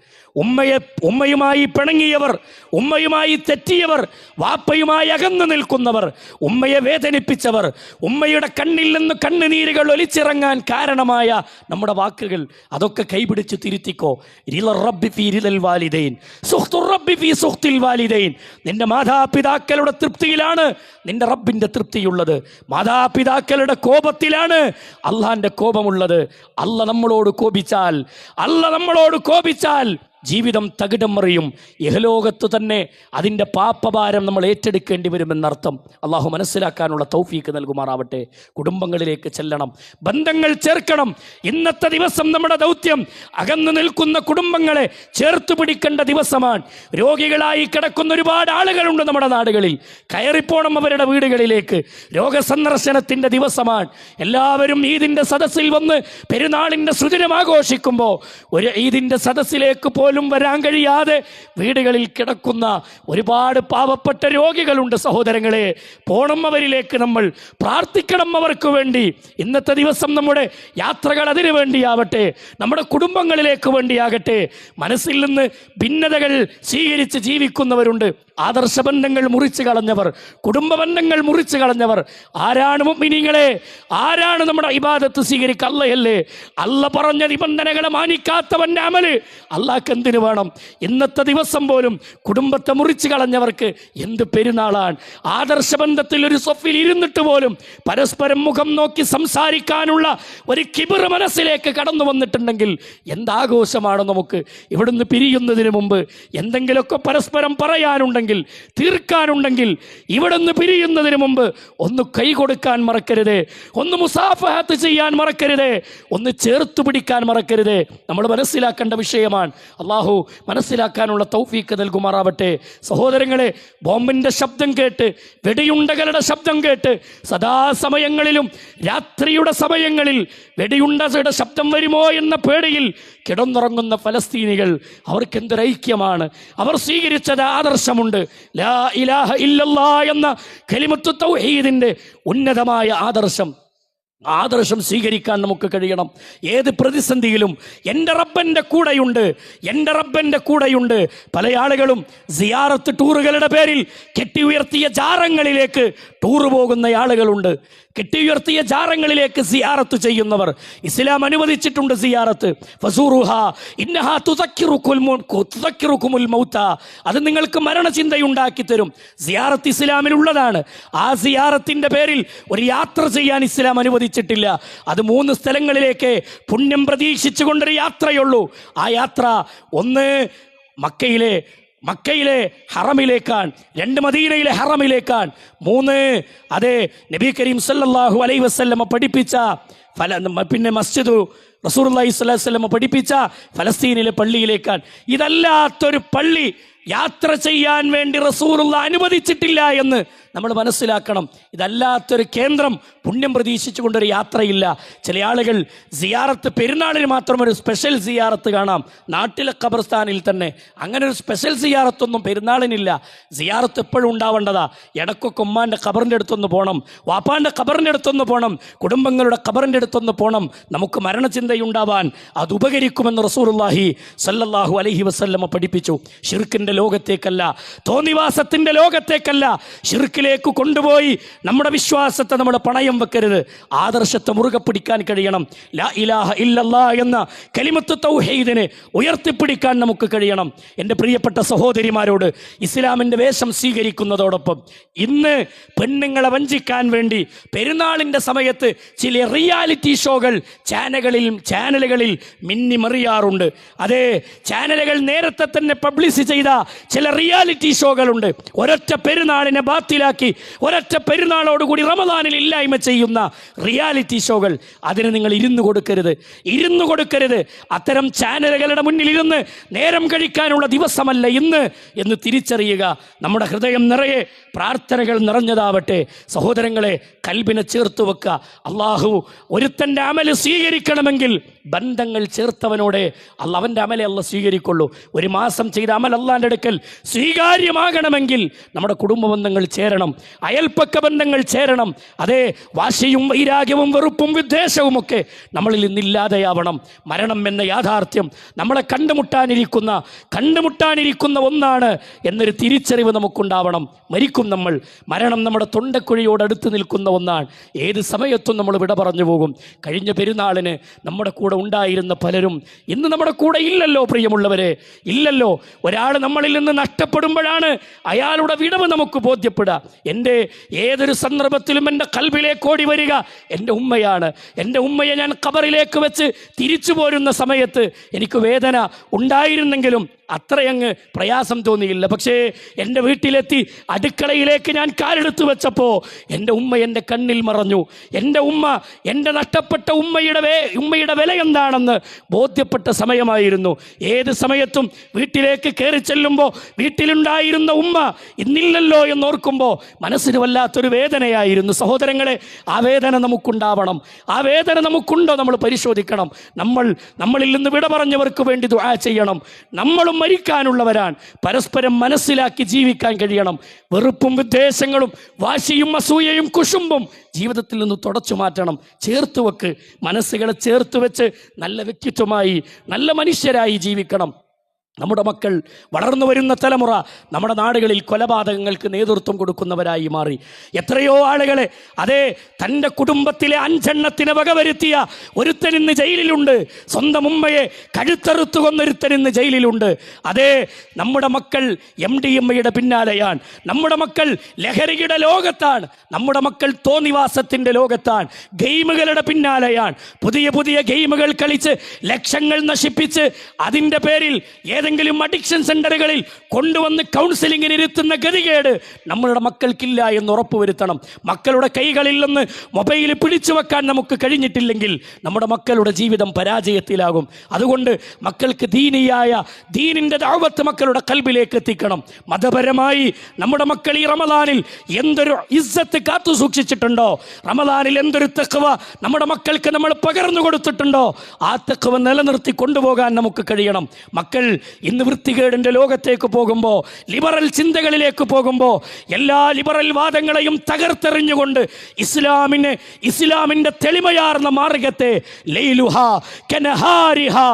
ഉമ്മയുമായി പിണങ്ങിയവർ, ഉമ്മയുമായി തെറ്റിയവർ, വാപ്പയുമായി അകന്നു നിൽക്കുന്നവർ, ഉമ്മയെ വേദനിപ്പിച്ചവർ, ഉമ്മയുടെ കണ്ണിൽ നിന്ന് കണ്ണുനീരുകൾ ഒലിച്ചിറങ്ങാൻ കാരണമായ നമ്മുടെ വാക്കുകൾ, അതൊക്കെ കൈപിടിച്ച് തിരുത്തിക്കോ. നിന്റെ മാതാപിതാക്കളുടെ തൃപ്തിയിലാണ് നിന്റെ റബ്ബിന്റെ തൃപ്തിയുള്ളത്. മാതാപിതാക്കളുടെ കോപത്തിലാണ് അള്ളാന്റെ കോപമുള്ളത്. അല്ല നമ്മളോട് കോപിച്ചാൽ ജീവിതം തകിടം മറിയും. ഇഹലോകത്ത് തന്നെ അതിൻ്റെ പാപഭാരം നമ്മൾ ഏറ്റെടുക്കേണ്ടി വരുമെന്നർത്ഥം. അള്ളാഹു മനസ്സിലാക്കാനുള്ള തൗഫീക്ക് നൽകുമാറാവട്ടെ. കുടുംബങ്ങളിലേക്ക് ചെല്ലണം, ബന്ധങ്ങൾ ചേർക്കണം. ഇന്നത്തെ ദിവസം നമ്മുടെ ദൗത്യം അകന്നു നിൽക്കുന്ന കുടുംബങ്ങളെ ചേർത്ത് പിടിക്കേണ്ട ദിവസമാണ്. രോഗികളായി കിടക്കുന്ന ഒരുപാട് ആളുകളുണ്ട് നമ്മുടെ നാടുകളിൽ. കയറിപ്പോണം അവരുടെ വീടുകളിലേക്ക്. രോഗസന്ദർശനത്തിൻ്റെ ദിവസമാണ്. എല്ലാവരും ഈദിൻ്റെ സദസ്സിൽ വന്ന് പെരുന്നാളിൻ്റെ സുദിനം ആഘോഷിക്കുമ്പോൾ ഒരു ഈദിൻ്റെ സദസ്സിലേക്ക് പോലും വരാൻ കഴിയാതെ വീടുകളിൽ കിടക്കുന്ന ഒരുപാട് പാവപ്പെട്ട രോഗികളുണ്ട്. സഹോദരങ്ങളെ, പോണം അവരിലേക്ക്, നമ്മൾ പ്രാർത്ഥിക്കണം അവർക്ക് വേണ്ടി. ഇന്നത്തെ ദിവസം നമ്മുടെ യാത്രകൾ അതിനു വേണ്ടിയാവട്ടെ, നമ്മുടെ കുടുംബങ്ങളിലേക്ക് വേണ്ടിയാകട്ടെ. മനസ്സിൽ നിന്ന് ഭിന്നതകൾ സ്വീകരിച്ച് ജീവിക്കുന്നവരുണ്ട്. ആദർശബന്ധങ്ങൾ മുറിച്ചു കളഞ്ഞവർ, കുടുംബ ബന്ധങ്ങൾ മുറിച്ചു കളഞ്ഞവർ ആരാണ് മുഅ്മിനീങ്ങളെ? ആരാണ് നമ്മുടെ ഇബാദത്ത് സ്വീകരിക്കുക? അല്ലയല്ലേ? അല്ല പറഞ്ഞ നിബന്ധനകളെ മാനിക്കാത്തവന്റെ അമല് അള്ളാഹ്ക്ക് എന്തിനു വേണം? ഇന്നത്തെ ദിവസം പോലും കുടുംബത്തെ മുറിച്ചു കളഞ്ഞവർക്ക് എന്ത് പെരുന്നാളാണ്! ആദർശബന്ധത്തിൽ ഒരു സൊഫിൽ ഇരുന്നിട്ട് പോലും പരസ്പരം മുഖം നോക്കി സംസാരിക്കാനുള്ള ഒരു കിബിർ മനസ്സിലേക്ക് കടന്നു വന്നിട്ടുണ്ടെങ്കിൽ എന്താഘോഷമാണ് നമുക്ക്! ഇവിടുന്ന് പിരിയുന്നതിന് മുമ്പ് എന്തെങ്കിലുമൊക്കെ പരസ്പരം പറയാനുണ്ടെങ്കിൽ, തീർക്കാനുണ്ടെങ്കിൽ ഇവിടുന്ന് പിരിയുന്നതിന് മുമ്പ് ഒന്ന് കൈ കൊടുക്കാൻ മറക്കരുത്, ഒന്ന് മുസാഫഹത്ത് ചെയ്യാൻ മറക്കരുത്, ഒന്ന് ചേർത്ത് പിടിക്കാൻ മറക്കരുത്. നമ്മൾ മനസ്സിലാക്കേണ്ട വിഷയമാണ്. അള്ളാഹു മനസ്സിലാക്കാനുള്ള തൗഫീക്ക് നൽകുമാറാവട്ടെ. സഹോദരങ്ങളെ, ബോംബിൻ്റെ ശബ്ദം കേട്ട്, വെടിയുണ്ടകളുടെ ശബ്ദം കേട്ട്, സദാസമയങ്ങളിലും രാത്രിയുടെ സമയങ്ങളിൽ വെടിയുണ്ടയുടെ ശബ്ദം വരുമോ എന്ന പേടിയിൽ കിടന്നുറങ്ങുന്ന ഫലസ്തീനികൾ, അവർക്ക് എന്തൊരൈക്യമാണ്! അവർ സ്വീകരിച്ചത് ആദർശമുണ്ട്. ലാ ഇലാഹ ഇല്ലല്ലാഹ് എന്ന കലിമത്തു തൗഹീദിൻ്റെ ഉന്നതമായ ആദർശം സ്വീകരിക്കാൻ നമുക്ക് കഴിയണം. ഏത് പ്രതിസന്ധിയിലും എൻ്റെ റബ്ബൻ്റെ കൂടെയുണ്ട്, എൻ്റെ റബ്ബൻ്റെ കൂടെയുണ്ട്. പല ആളുകളും സിയാറത്ത് ടൂറുകളുടെ പേരിൽ കെട്ടി ഉയർത്തിയ ജാറങ്ങളിലേക്ക് ടൂറ് പോകുന്ന ആളുകളുണ്ട്. കെട്ടിയുയർത്തിയ ജാറങ്ങളിലേക്ക് സിയാറത്ത് ചെയ്യുന്നവർ. ഇസ്ലാം അനുവദിച്ചിട്ടുണ്ട് സിയാറത്ത്. ഫസൂറുഹാ ഇന്നഹാ തുദക്കിറുകുമുൽ മൗത. അത് നിങ്ങൾക്ക് മരണചിന്തയുണ്ടാക്കി തരും. സിയാറത്ത് ഇസ്ലാമിലുള്ളതാണ്. ആ സിയാറത്തിൻ്റെ പേരിൽ ഒരു യാത്ര ചെയ്യാൻ ഇസ്ലാം അനുവദിച്ചിട്ടില്ല. അത് 3 സ്ഥലങ്ങളിലേക്ക് പുണ്യം പ്രതീക്ഷിച്ചുകൊണ്ടൊരു യാത്രയുള്ളൂ. ആ യാത്ര ഒന്ന് മക്കയിലെ ഹറമിലേക്കാണ്, 2 മദീനയിലെ ഹറമിലേക്കാണ്, 3 അതെ നബി കരീം സല്ലല്ലാഹു അലൈഹി വസല്ലമ പഠിപ്പിച്ച പിന്നെ മസ്ജിദു റസൂലുള്ളാഹി സ്വല്ലല്ലാഹു അലൈഹി വസല്ലമ പഠിപ്പിച്ച ഫലസ്തീനിലെ പള്ളിയിലേക്കാണ്. ഇതല്ലാത്തൊരു പള്ളി യാത്ര ചെയ്യാൻ വേണ്ടി റസൂലുള്ളാഹി അനുവദിച്ചിട്ടില്ല എന്ന് നമ്മൾ മനസ്സിലാക്കണം. ഇതല്ലാത്തൊരു കേന്ദ്രം പുണ്യം പ്രതീക്ഷിച്ചുകൊണ്ടൊരു യാത്രയില്ല. ചില ആളുകൾ സിയാറത്ത് പെരുന്നാളിന് മാത്രം ഒരു സ്പെഷ്യൽ സിയാറത്ത് കാണാം. നാട്ടിലെ ഖബർസ്ഥാനിൽ തന്നെ അങ്ങനെ ഒരു സ്പെഷ്യൽ സിയാറത്തൊന്നും പെരുന്നാളിനില്ല. സിയാറത്ത് എപ്പോഴും ഉണ്ടാവേണ്ടതാ. ഇടയ്ക്കൊക്കെ ഉമ്മാൻ്റെ ഖബറിൻ്റെ അടുത്തൊന്ന് പോകണം, വാപ്പാൻ്റെ ഖബറിൻ്റെ അടുത്തൊന്ന് പോകണം, കുടുംബങ്ങളുടെ ഖബറിൻ്റെ അടുത്തൊന്ന് പോകണം. നമുക്ക് മരണചിന്തയുണ്ടാവാൻ അത് ഉപകരിക്കുമെന്ന് റസൂലുള്ളാഹി സ്വല്ലല്ലാഹു അലൈഹി വസല്ലമ പഠിപ്പിച്ചു. ശിർക്കിൻ്റെ ലോകത്തേക്കല്ല, തോന്നിവാസത്തിൻ്റെ ലോകത്തേക്കല്ല, ശിർക്കിലേക്ക് കൊണ്ടുപോയി നമ്മുടെ വിശ്വാസത്തെ നമ്മൾ പണയം വെക്കരുത്. ആദർശത്തെ മുറുകെ പിടിക്കാൻ കഴിയണം. ലാ ഇലാഹ ഇല്ലല്ലാഹ് എന്ന കലിമത്ത് തൗഹീദിനെ ഉയർത്തിപ്പിടിക്കാൻ നമുക്ക് കഴിയണം. എൻ്റെ പ്രിയപ്പെട്ട സഹോദരിമാരോട്, ഇസ്ലാമിൻ്റെ വേഷം സ്വീകരിക്കുന്നതോടൊപ്പം ഇന്ന് പെണ്ണുങ്ങളെ വഞ്ചിക്കാൻ വേണ്ടി പെരുന്നാളിൻ്റെ സമയത്ത് ചില റിയാലിറ്റി ഷോകൾ ചാനലുകളിൽ മിന്നിമറിയാറുണ്ട്. അതേ, ചാനലുകൾ നേരത്തെ തന്നെ പബ്ലിഷ് ചെയ്ത ചില റിയാലിറ്റി ഷോകളുണ്ട്. ഒരൊറ്റ പെരുന്നാളിനെ ബാത്തിലാക്കി ഒരൊറ്റ പെരുന്നാളോടുകൂടി റമദാനിൽ ഇല്ലായ്മ ചെയ്യുന്ന റിയാലിറ്റി ഷോകൾ. അതിന് നിങ്ങൾ ഇരുന്നു കൊടുക്കരുത്. അത്തരം ചാനലുകളുടെ മുന്നിൽ ഇരുന്ന് നേരം കഴിക്കാനുള്ള ദിവസമല്ല ഇന്ന് എന്ന് തിരിച്ചറിയുക. നമ്മുടെ ഹൃദയം നിറയെ പ്രാർത്ഥനകൾ നിറഞ്ഞതാവട്ടെ. സഹോദരങ്ങളെ, കൽബിനെ ചേർത്ത് വെക്കുക. അള്ളാഹു ഒരുത്തൻ്റെ അമല് സ്വീകരിക്കണമെങ്കിൽ ബന്ധങ്ങൾ ചേർത്തവനോടെ അവൻ്റെ അമലെ അല്ല സ്വീകരിക്കുള്ളൂ. 1 മാസം ചെയ്ത അമൽ അള്ളാൻ്റെ അടുക്കൽ സ്വീകാര്യമാകണമെങ്കിൽ നമ്മുടെ കുടുംബ ബന്ധങ്ങൾ ചേരണം, അയൽപ്പക്ക ബന്ധങ്ങൾ ചേരണം. അതേ, വാശിയും വൈരാഗ്യവും വെറുപ്പും വിദ്വേഷവും ഒക്കെ നമ്മളിൽ നിന്നില്ലാതെയാവണം. മരണം എന്ന യാഥാർത്ഥ്യം നമ്മളെ കണ്ടുമുട്ടാനിരിക്കുന്ന ഒന്നാണ് എന്നൊരു തിരിച്ചറിവ് നമുക്കുണ്ടാവണം. മരിക്കും നമ്മൾ. മരണം നമ്മുടെ തൊണ്ടക്കുഴിയോട് അടുത്ത് നിൽക്കുന്ന ഒന്നാണ്. ഏത് സമയത്തും നമ്മൾ വിട പറഞ്ഞു പോകും. കഴിഞ്ഞ പെരുന്നാളിന് നമ്മുടെ കൂടെ ഉണ്ടായിരുന്ന പലരും ഇന്ന് നമ്മുടെ കൂടെ ഇല്ലല്ലോ. പ്രിയമുള്ളവരെ, ഇല്ലല്ലോ. ഒരാൾ നമ്മളിൽ നിന്ന് നഷ്ടപ്പെടുമ്പോഴാണ് അയാളുടെ വിടവ് നമുക്ക് ബോധ്യപ്പെടുക. എൻ്റെ ഏതൊരു സന്ദർഭത്തിലും എൻ്റെ കൽബിലേക്ക് ഓടി വരിക എൻ്റെ ഉമ്മയാണ്. എൻ്റെ ഉമ്മയെ ഞാൻ ഖബറിലേക്ക് വെച്ച് തിരിച്ചു പോരുന്ന സമയത്ത് എനിക്ക് വേദന ഉണ്ടായിരുന്നെങ്കിലും അത്രയങ്ങ് പ്രയാസം തോന്നിയില്ല. പക്ഷേ എൻ്റെ വീട്ടിലെത്തി അടുക്കളയിലേക്ക് ഞാൻ കാലെടുത്ത് വെച്ചപ്പോൾ എൻ്റെ ഉമ്മ എൻ്റെ കണ്ണിൽ മറഞ്ഞു. എൻ്റെ ഉമ്മ, എൻ്റെ നഷ്ടപ്പെട്ട ഉമ്മയുടെ വില എന്താണെന്ന് ബോധ്യപ്പെട്ട സമയമായിരുന്നു. ഏത് സമയത്തും വീട്ടിലേക്ക് കയറി ചെല്ലുമ്പോൾ വീട്ടിലുണ്ടായിരുന്ന ഉമ്മ ഇന്നില്ലല്ലോ എന്നോർക്കുമ്പോൾ മനസ്സിന് വല്ലാത്തൊരു വേദനയായിരുന്നു. സഹോദരങ്ങളെ, ആ വേദന നമുക്കുണ്ടാവണം. ആ വേദന നമുക്കുണ്ടോ നമ്മൾ പരിശോധിക്കണം. നമ്മളിൽ നിന്ന് വിട പറഞ്ഞവർക്ക് വേണ്ടി ദുആ ചെയ്യണം. നമ്മളും മരിക്കാനുള്ളവരാണ്. പരസ്പരം മനസ്സിലാക്കി ജീവിക്കാൻ കഴിയണം. വെറുപ്പും വിദ്വേഷങ്ങളും വാശിയും അസൂയയും കുശുമ്പും ജീവിതത്തിൽ നിന്ന് തുടച്ചു മാറ്റണം. ചേർത്ത് വെക്ക്. മനസ്സുകളെ ചേർത്ത് വെച്ച് നല്ല വ്യക്തിത്വമായി, നല്ല മനുഷ്യരായി ജീവിക്കണം. നമ്മുടെ മക്കൾ, വളർന്നു വരുന്ന തലമുറ നമ്മുടെ നാടുകളിൽ കൊലപാതകങ്ങൾക്ക് നേതൃത്വം കൊടുക്കുന്നവരായി മാറി. എത്രയോ ആളുകളെ, അതേ, തൻ്റെ കുടുംബത്തിലെ 5 എണ്ണത്തിന് വകവരുത്തിയ ഒരുത്തൻ ഇന്ന് ജയിലിലുണ്ട്. സ്വന്തം ഉമ്മയെ കഴുത്തറുത്തു കൊന്നൊരുത്തൻ ഇന്ന് ജയിലിലുണ്ട്. അതേ, നമ്മുടെ മക്കൾ MDMA പിന്നാലെയാണ്. നമ്മുടെ മക്കൾ ലഹരിയുടെ ലോകത്താണ്. നമ്മുടെ മക്കൾ തോന്നിവാസത്തിൻ്റെ ലോകത്താണ്. ഗെയിമുകളുടെ പിന്നാലെയാണ്. പുതിയ പുതിയ ഗെയിമുകൾ കളിച്ച് ലക്ഷങ്ങൾ നശിപ്പിച്ച് അതിൻ്റെ പേരിൽ ഏതെങ്കിലും അഡിക്ഷൻ സെന്ററുകളിൽ കൊണ്ടുവന്ന് കൗൺസിലിങ്ങിന് ഇരുത്തുന്ന ഗതികേട് നമ്മളുടെ മക്കൾക്കില്ല എന്ന് ഉറപ്പുവരുത്തണം. മക്കളുടെ കൈകളിൽ നിന്ന് മൊബൈൽ പിടിച്ചു വെക്കാൻ നമുക്ക് കഴിഞ്ഞിട്ടില്ലെങ്കിൽ നമ്മുടെ മക്കളുടെ ജീവിതം പരാജയത്തിലാകും. അതുകൊണ്ട് മക്കൾക്ക് ദീനിൻ്റെ ദഅവത്ത് മക്കളുടെ ഖൽബിലേക്ക് എത്തിക്കണം. മതപരമായി നമ്മുടെ മക്കൾ ഈ റമദാനിൽ എന്തൊരു ഇസ്സത്ത് കാത്തു സൂക്ഷിച്ചിട്ടുണ്ടോ, റമദാനിൽ എന്തൊരു തഖ്വ നമ്മുടെ മക്കൾക്ക് നമ്മൾ പകർന്നു കൊടുത്തിട്ടുണ്ടോ, ആ തഖ്വ നിലനിർത്തി കൊണ്ടുപോകാൻ നമുക്ക് കഴിയണം. മക്കൾ ഇന്ന് വൃത്തികേടിൻ്റെ ലോകത്തേക്ക് പോകുമ്പോൾ, ലിബറൽ ചിന്തകളിലേക്ക് പോകുമ്പോൾ, എല്ലാ ലിബറൽ വാദങ്ങളെയും തകർത്തെറിഞ്ഞുകൊണ്ട് ഇസ്ലാമിൻ്റെ തെളിമയാർന്ന മാർഗത്തെ, ലൈലുഹാ കനഹാരിഹാ,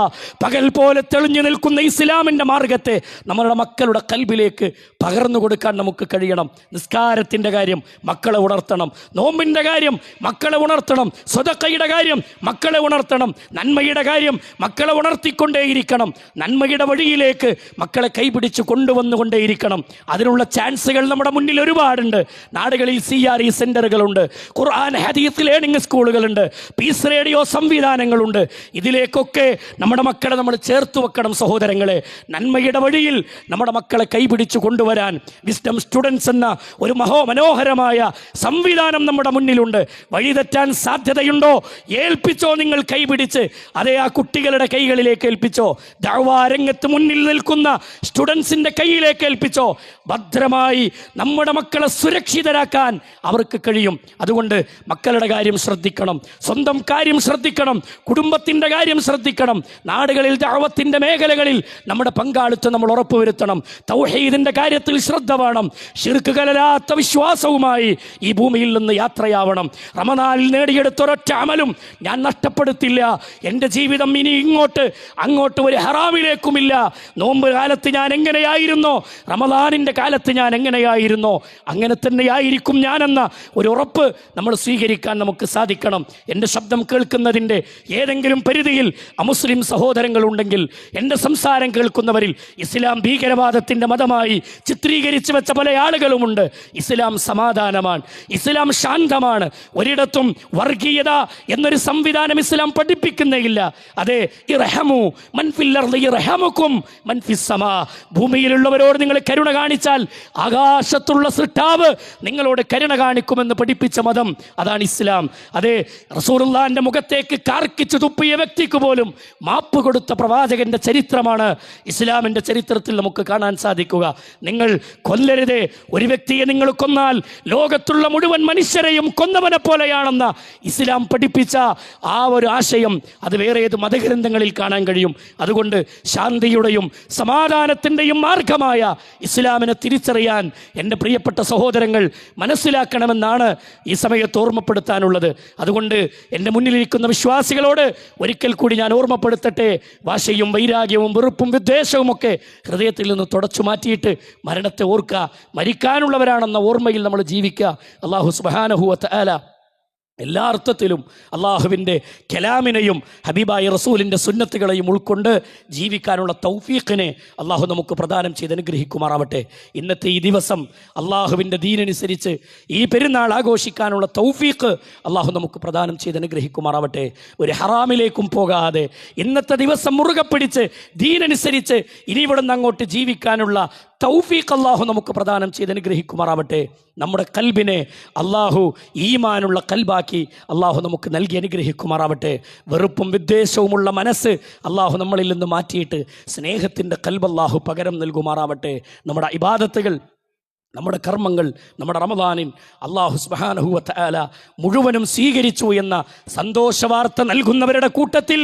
പകൽ പോലെ തെളിഞ്ഞു നിൽക്കുന്ന ഇസ്ലാമിൻ്റെ മാർഗത്തെ നമ്മളുടെ മക്കളുടെ കൽബിലേക്ക് പകർന്നു കൊടുക്കാൻ നമുക്ക് കഴിയണം. നിസ്കാരത്തിൻ്റെ കാര്യം മക്കളെ ഉണർത്തണം, നോമ്പിൻ്റെ കാര്യം മക്കളെ ഉണർത്തണം, സ്വതക്കയുടെ കാര്യം മക്കളെ ഉണർത്തണം, നന്മയുടെ കാര്യം മക്കളെ ഉണർത്തിക്കൊണ്ടേയിരിക്കണം. നന്മയുടെ വഴിയിലേക്ക് മക്കളെ കൈപിടിച്ച് കൊണ്ടുവന്നുകൊണ്ടേയിരിക്കണം. അതിനുള്ള ചാൻസുകൾ നമ്മുടെ മുന്നിൽ ഒരുപാടുണ്ട്. നാടുകളിൽ CRE സെന്ററുകളുണ്ട്, ഖുർആൻ ഹദീസ് ലേണിംഗ് സ്കൂളുകളുണ്ട്, പീസ് റേഡിയോ സംവിധാനങ്ങളുണ്ട്. ഇതിലേക്കൊക്കെ നമ്മുടെ മക്കളെ നമ്മൾ ചേർത്ത് വെക്കണം സഹോദരങ്ങളെ. നന്മയുടെ വഴിയിൽ നമ്മുടെ മക്കളെ കൈപിടിച്ച് കൊണ്ടുവരാൻ വിസ്ഡം സ്റ്റുഡൻസ് എന്ന ഒരു മനോഹരമായ സംവിധാനം നമ്മുടെ മുന്നിലുണ്ട്. വഴിതെറ്റാൻ സാധ്യതയുണ്ടോ, ഏൽപ്പിച്ചോ നിങ്ങൾ കൈപിടിച്ച്, അതേ, ആ കുട്ടികളുടെ കൈകളിലേക്ക് ഏൽപ്പിച്ചോ, ദഅ്വാ രംഗത്ത് മുന്നിൽ നിൽക്കുന്ന സ്റ്റുഡൻസിൻ്റെ കയ്യിലേക്ക് ഏൽപ്പിച്ചോ. ഭദ്രമായി നമ്മുടെ മക്കളെ സുരക്ഷിതരാക്കാൻ അവർക്ക് കഴിയും. അതുകൊണ്ട് മക്കളുടെ കാര്യം ശ്രദ്ധിക്കണം, സ്വന്തം കാര്യം ശ്രദ്ധിക്കണം, കുടുംബത്തിൻ്റെ കാര്യം ശ്രദ്ധിക്കണം. നാടുകളിൽ ദഅവത്തിൻ്റെ മേഖലകളിൽ നമ്മുടെ പങ്കാളിത്തം നമ്മൾ ഉറപ്പുവരുത്തണം. തൗഹീദിൻ്റെ കാര്യത്തിൽ ശ്രദ്ധ വേണം. ശിർക്ക് കലരാത്ത വിശ്വാസവുമായി ഈ ഭൂമിയിൽ നിന്ന് യാത്രയാവണം. റമദാനിൽ നേടിയെടുത്തൊരൊറ്റ അമലും ഞാൻ നഷ്ടപ്പെടുത്തില്ല. എൻ്റെ ജീവിതം ഇനി അങ്ങോട്ട് ഒരു ഹറാമിലേക്കുമില്ല. നോമ്പ് കാലത്ത് ഞാൻ എങ്ങനെയായിരുന്നോ, റമദാനിൻ്റെ കാലത്ത് ഞാൻ എങ്ങനെയായിരുന്നോ, അങ്ങനെ തന്നെയായിരിക്കും ഞാനെന്ന ഒരു ഉറപ്പ് നമ്മൾ സ്വീകരിക്കാൻ നമുക്ക് സാധിക്കണം. എൻ്റെ ശബ്ദം കേൾക്കുന്നതിൻ്റെ ഏതെങ്കിലും പരിധിയിൽ അമുസ്ലിം സഹോദരങ്ങളുണ്ടെങ്കിൽ, എൻ്റെ സംസാരം കേൾക്കുന്നവരിൽ ഇസ്ലാം ഭീകരവാദത്തിൻ്റെ മതമായി ചിത്രീകരിച്ചു വെച്ച പല ആളുകളുമുണ്ട്. ഇസ്ലാം സമാധാനമാണ്, ഇസ്ലാം ശാന്തമാണ്. ഒരിടത്തും വർഗീയത എന്നൊരു സംവിധാനം ഇസ്ലാം പഠിപ്പിക്കുന്നേയില്ല. അതെ, ഇർഹമു മൻ ഫിൽ അർളി യർഹമുകും മൻ ഫിസ് സമാ. ഭൂമിയിലുള്ളവരോട് നിങ്ങൾ കരുണ കാണിച്ചാൽ ആകാശത്തുള്ള സൃഷ്ടാവ് നിങ്ങളോട് കരുണ കാണിക്കുമെന്ന് പഠിപ്പിച്ച മതം അതാണ് ഇസ്ലാം. അതെ, റസൂലുള്ളാഹിന്റെ മുഖത്തേക്ക് കാർക്കിച്ചു തുപ്പിയ വ്യക്തിക്ക് പോലും മാപ്പ് കൊടുത്ത പ്രവാചകന്റെ ചരിത്രമാണ് ഇസ്ലാമിൻ്റെ ചരിത്രത്തിൽ നമുക്ക് കാണാൻ സാധിക്കുക. നിങ്ങൾ കൊല്ലരുതേ, ഒരു വ്യക്തിയെ നിങ്ങൾ കൊന്നാൽ ലോകത്തുള്ള മുഴുവൻ മനുഷ്യരെയും കൊന്നവനെ പോലെയാണെന്ന ഇസ്ലാം പഠിപ്പിച്ച ആ ഒരു ആശയം അത് വേറെ ഏത് മതഗ്രന്ഥങ്ങളിൽ കാണാൻ കഴിയും. അതുകൊണ്ട് ശാന്തിയുടെയും സമാധാനത്തിൻ്റെയും മാർഗമായ ഇസ്ലാമിനെ തിരിച്ചറിയാൻ എൻ്റെ പ്രിയപ്പെട്ട സഹോദരങ്ങൾ മനസ്സിലാക്കണമെന്നാണ് ഈ സമയത്ത് ഓർമ്മപ്പെടുത്താനുള്ളത്. അതുകൊണ്ട് എൻ്റെ മുന്നിലിരിക്കുന്ന വിശ്വാസികളോട് ഒരിക്കൽ കൂടി ഞാൻ ഓർമ്മപ്പെടുത്തട്ടെ, വാശയും വൈരാഗ്യവും വെറുപ്പും വിദ്വേഷവും ഒക്കെ ഹൃദയത്തിൽ നിന്ന് തുടച്ചു മാറ്റിയിട്ട് മരണത്തെ ഓർക്കുക. മരിക്കാനുള്ളവരാണെന്ന ഓർമ്മയിൽ നമ്മൾ ജീവിക്കുക. അല്ലാഹു സുബ്ഹാനഹു വ തആല എല്ലാ അർത്ഥത്തിലും അള്ളാഹുവിൻ്റെ കലാമിനെയും ഹബീബായ റസൂലിൻ്റെ സുന്നത്തുകളെയും ഉൾക്കൊണ്ട് ജീവിക്കാനുള്ള തൗഫീഖിനെ അള്ളാഹു നമുക്ക് പ്രദാനം ചെയ്ത് അനുഗ്രഹിക്കുമാറാവട്ടെ. ഇന്നത്തെ ഈ ദിവസം അള്ളാഹുവിൻ്റെ ദീനനുസരിച്ച് ഈ പെരുന്നാൾ ആഘോഷിക്കാനുള്ള തൗഫീഖ് അള്ളാഹു നമുക്ക് പ്രദാനം ചെയ്ത് അനുഗ്രഹിക്കുമാറാവട്ടെ. ഒരു ഹറാമിലേക്കും പോകാതെ ഇന്നത്തെ ദിവസം മുറുകെ പിടിച്ച് ദീനനുസരിച്ച് ഇനി ഇവിടുന്ന് അങ്ങോട്ട് ജീവിക്കാനുള്ള തൗഫീഖ് അള്ളാഹു നമുക്ക് പ്രദാനം ചെയ്ത് അനുഗ്രഹിക്കുമാറാവട്ടെ. നമ്മുടെ കൽബിനെ അള്ളാഹു ഈമാനുള്ള കൽബാക്കി അള്ളാഹു നമുക്ക് നൽകി അനുഗ്രഹിക്കുമാറാവട്ടെ. വെറുപ്പും വിദ്വേഷവുമുള്ള മനസ്സ് അള്ളാഹു നമ്മളിൽ നിന്ന് മാറ്റിയിട്ട് സ്നേഹത്തിൻ്റെ കൽബ് അള്ളാഹു പകരം നൽകുമാറാവട്ടെ. നമ്മുടെ ഇബാദത്തുകൾ നമ്മുടെ കർമ്മങ്ങൾ നമ്മുടെ റമദാനിൽ അല്ലാഹു സുബ്ഹാനഹു വ തആല മുഴുവനും സ്വീകരിച്ചു എന്ന സന്തോഷവാർത്ത നൽകുന്നവരുടെ കൂട്ടത്തിൽ,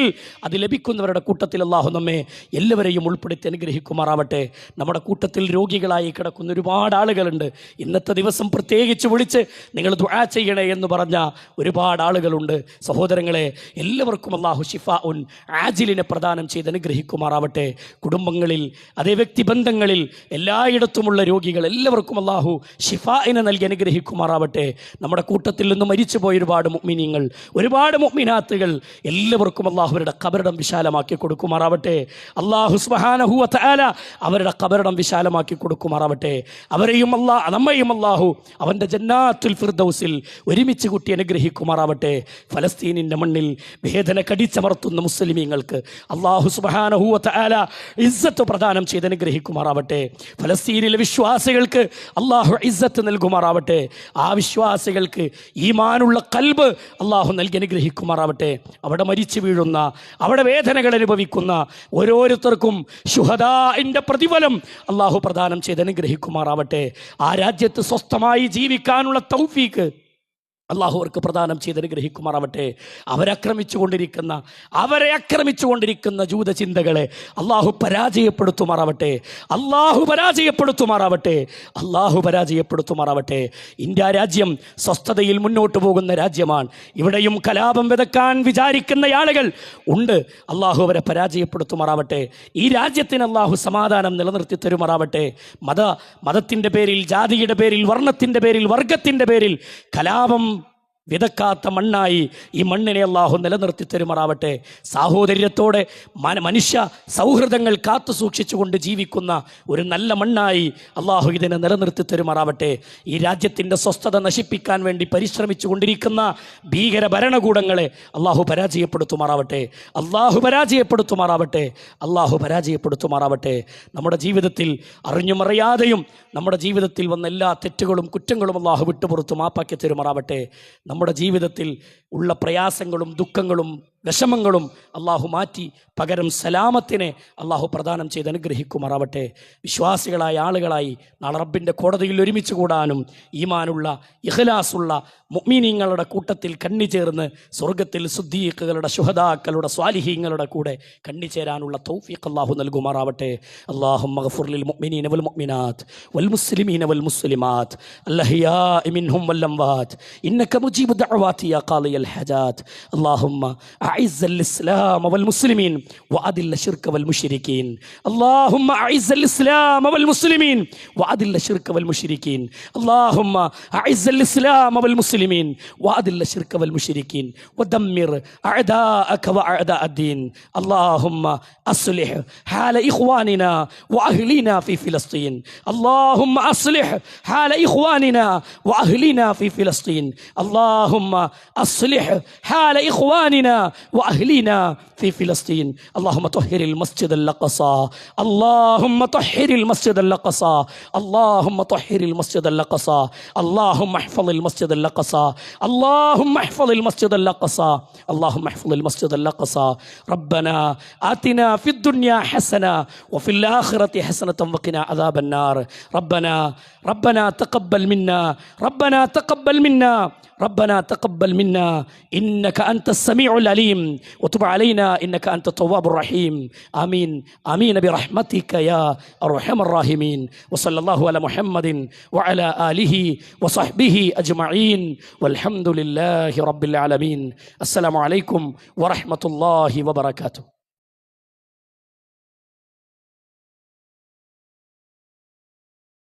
അത് ലഭിക്കുന്നവരുടെ കൂട്ടത്തിൽ അല്ലാഹു നമ്മെ എല്ലാവരെയും ഉൾപ്പെടുത്തി അനുഗ്രഹിക്കുമാറാവട്ടെ. നമ്മുടെ കൂട്ടത്തിൽ രോഗികളായി കിടക്കുന്ന ഒരുപാട് ആളുകളുണ്ട്. ഇന്നത്തെ ദിവസം പ്രത്യേകിച്ച് വിളിച്ച് നിങ്ങൾ ദുആ ചെയ്യണേ എന്ന് പറഞ്ഞ ഒരുപാട് ആളുകളുണ്ട്. സഹോദരങ്ങളെ, എല്ലാവർക്കും അല്ലാഹു ശിഫാഉൻ ആജിലിനെ പ്രദാനം ചെയ്ത് അനുഗ്രഹിക്കുമാറാവട്ടെ. കുടുംബങ്ങളിൽ, അതേ വ്യക്തിബന്ധങ്ങളിൽ, എല്ലായിടത്തുമുള്ള രോഗികൾ എല്ലാവർക്കും അല്ലാഹു ഷിഫാഇനെ നൽകി അനുഗ്രഹിക്കുമാറാവട്ടെ. നമ്മുടെ കൂട്ടത്തിൽ നിന്ന് മരിച്ചുപോയ ഒരുപാട് മുഅ്മിനീങ്ങൾ, ഒരുപാട് മുഅ്മിനാത്തുകൾ, എല്ലാവർക്കും അല്ലാഹുവരുടെ ഖബറിടം വിശാലമാക്കി കൊടുക്കുമാറാവട്ടെ. അല്ലാഹു സുബ്ഹാനഹു വ തആല അവരുടെ ഖബറിടം വിശാലമാക്കി കൊടുക്കുമാറാവട്ടെ. അവരെയും നമ്മയും അല്ലാഹു അവൻ്റെ ജന്നാത്തുൽ ഫിർദൗസിൽ ഒരുമിച്ച് കൂട്ടി അനുഗ്രഹിക്കുമാറാവട്ടെ. ഫലസ്തീനിൻ്റെ മണ്ണിൽ വേദന കടിച്ചമർത്തുന്ന മുസ്ലിമീങ്ങൾക്ക് അല്ലാഹു സുബ്ഹാനഹു വ തആല ഇസ്സത്ത് പ്രദാനം ചെയ്ത് അനുഗ്രഹിക്കുമാറാവട്ടെ. ഫലസ്തീനിലെ വിശ്വാസികൾക്ക് അല്ലാഹു ഇസ്സത്ത് നൽകുമാറാവട്ടെ. ആ വിശ്വാസികൾക്ക് ഈമാനുള്ള ഖൽബ് അല്ലാഹു നൽകി അനുഗ്രഹിക്കുമാറാവട്ടെ. അവിടെ മരിച്ചു വീഴുന്ന, അവിടെ വേദനകൾ അനുഭവിക്കുന്ന ഓരോരുത്തർക്കും ശുഹദാഇന്റെ പ്രതിഫലം അല്ലാഹു പ്രദാനം ചെയ്ത് അനുഗ്രഹിക്കുമാറാവട്ടെ. ആ രാജ്യത്ത് സ്വസ്ഥമായി ജീവിക്കാനുള്ള തൗഫീക്ക് അല്ലാഹു അവർക്ക് പ്രദാനം ചെയ്ത് അനുഗ്രഹിക്കുമാറാവട്ടെ. അവരെ ആക്രമിച്ചുകൊണ്ടിരിക്കുന്ന ജൂതചിന്തകളെ അല്ലാഹു പരാജയപ്പെടുത്തുമാറാവട്ടെ. ഇന്ത്യ രാജ്യം സ്വസ്ഥതയിൽ മുന്നോട്ട് പോകുന്ന രാജ്യമാണ്. ഇവിടെയും കലാപം വിതക്കാൻ വിചാരിക്കുന്ന ആളുകൾ ഉണ്ട്. അല്ലാഹു അവരെ പരാജയപ്പെടുത്തുമാറാവട്ടെ. ഈ രാജ്യത്തിന് അല്ലാഹു സമാധാനം നിലനിർത്തി തരുമാറാവട്ടെ. മതത്തിൻ്റെ പേരിൽ, ജാതിയുടെ പേരിൽ, വർണ്ണത്തിൻ്റെ പേരിൽ, വർഗത്തിൻ്റെ പേരിൽ കലാപം വിതക്കാത്ത മണ്ണായി ഈ മണ്ണിനെ അല്ലാഹു നിലനിർത്തി തരുമാറാവട്ടെ. സാഹോദര്യത്തോടെ മനുഷ്യ സൗഹൃദങ്ങൾ കാത്തു സൂക്ഷിച്ചുകൊണ്ട് ജീവിക്കുന്ന ഒരു നല്ല മണ്ണായി അല്ലാഹു ഇതിനെ നിലനിർത്തി തരുമാറാവട്ടെ. ഈ രാജ്യത്തിൻ്റെ സ്വസ്ഥത നശിപ്പിക്കാൻ വേണ്ടി പരിശ്രമിച്ചു കൊണ്ടിരിക്കുന്ന ഭീകര ഭരണകൂടങ്ങളെ അല്ലാഹു പരാജയപ്പെടുത്തുമാറാവട്ടെ. നമ്മുടെ ജീവിതത്തിൽ അറിഞ്ഞും അറിയാതെയും നമ്മുടെ ജീവിതത്തിൽ വന്ന എല്ലാ തെറ്റുകളും കുറ്റങ്ങളും അല്ലാഹു വിട്ടുപുറത്തു മാപ്പാക്കി തരുമാറാവട്ടെ. നമ്മുടെ ജീവിതത്തിൽ ഉള്ള പ്രയാസങ്ങളും ദുഃഖങ്ങളും വിഷമങ്ങളും അല്ലാഹു മാറ്റി പകരം സലാമത്തിനെ അല്ലാഹു പ്രദാനം ചെയ്ത് അനുഗ്രഹിക്കുമാറാവട്ടെ. വിശ്വാസികളായ ആളുകളായി നാളെ റബ്ബിൻ്റെ കോടതിയിൽ ഒരുമിച്ച് കൂടാനും ഈമാനുള്ള ഇഖ്ലാസുള്ള മുഅ്മിനീങ്ങളുടെ കൂട്ടത്തിൽ കണ്ണിചേർന്ന് സ്വർഗത്തിൽ സുദ്ദീഖുകളുടെ, ശുഹദാക്കളുടെ, സ്വാലിഹീങ്ങളുടെ കൂടെ കണ്ണിചേരാനുള്ള തൗഫീഖ് അല്ലാഹു നൽകുമാറാവട്ടെ. അല്ലാഹുമ്മ ഗ്ഫിർ ലിൽ മുഅ്മിനീന വൽ മുഅ്മിനാത്ത് വൽ മുസ്ലിമീന വൽ മുസ്ലിമാത്ത് അൽഅഹ്യാഇ മിൻഹും വൽ അംവാത്ത് ഇന്നക മുജീബു ദഅവാതി യാ ഖാദിയൽ ഹജാത്ത്. അല്ലാഹുമ്മ أعز الإسلام والمسلمين وأذل الشرك والمشركين. اللهم أعز الإسلام والمسلمين وأذل الشرك والمشركين. اللهم أعز الإسلام والمسلمين وأذل الشرك والمشركين ودمر أعداءك وأعداء الدين. اللهم أصلح حال إخواننا وأهلنا في فلسطين. اللهم أصلح حال إخواننا وأهلنا في فلسطين. اللهم أصلح حال إخواننا وأهلنا في فلسطين. اللهم طهر المسجد الأقصى. اللهم طهر المسجد الأقصى. اللهم طهر المسجد الأقصى. اللهم احفظ المسجد الأقصى. اللهم احفظ المسجد الأقصى. اللهم احفظ المسجد الأقصى. ربنا آتنا في الدنيا حسنة وفي الآخرة حسنة وقنا عذاب النار. ربنا تقبل منا. ربنا تقبل منا إنك أنت السميع العليم وتب علينا إنك أنت التواب الرحيم. آمين برحمتك يا أرحم الراحمين. وصلى الله على محمد وعلى آله وصحبه أجمعين والحمد لله رب العالمين. السلام عليكم ورحمة الله وبركاته.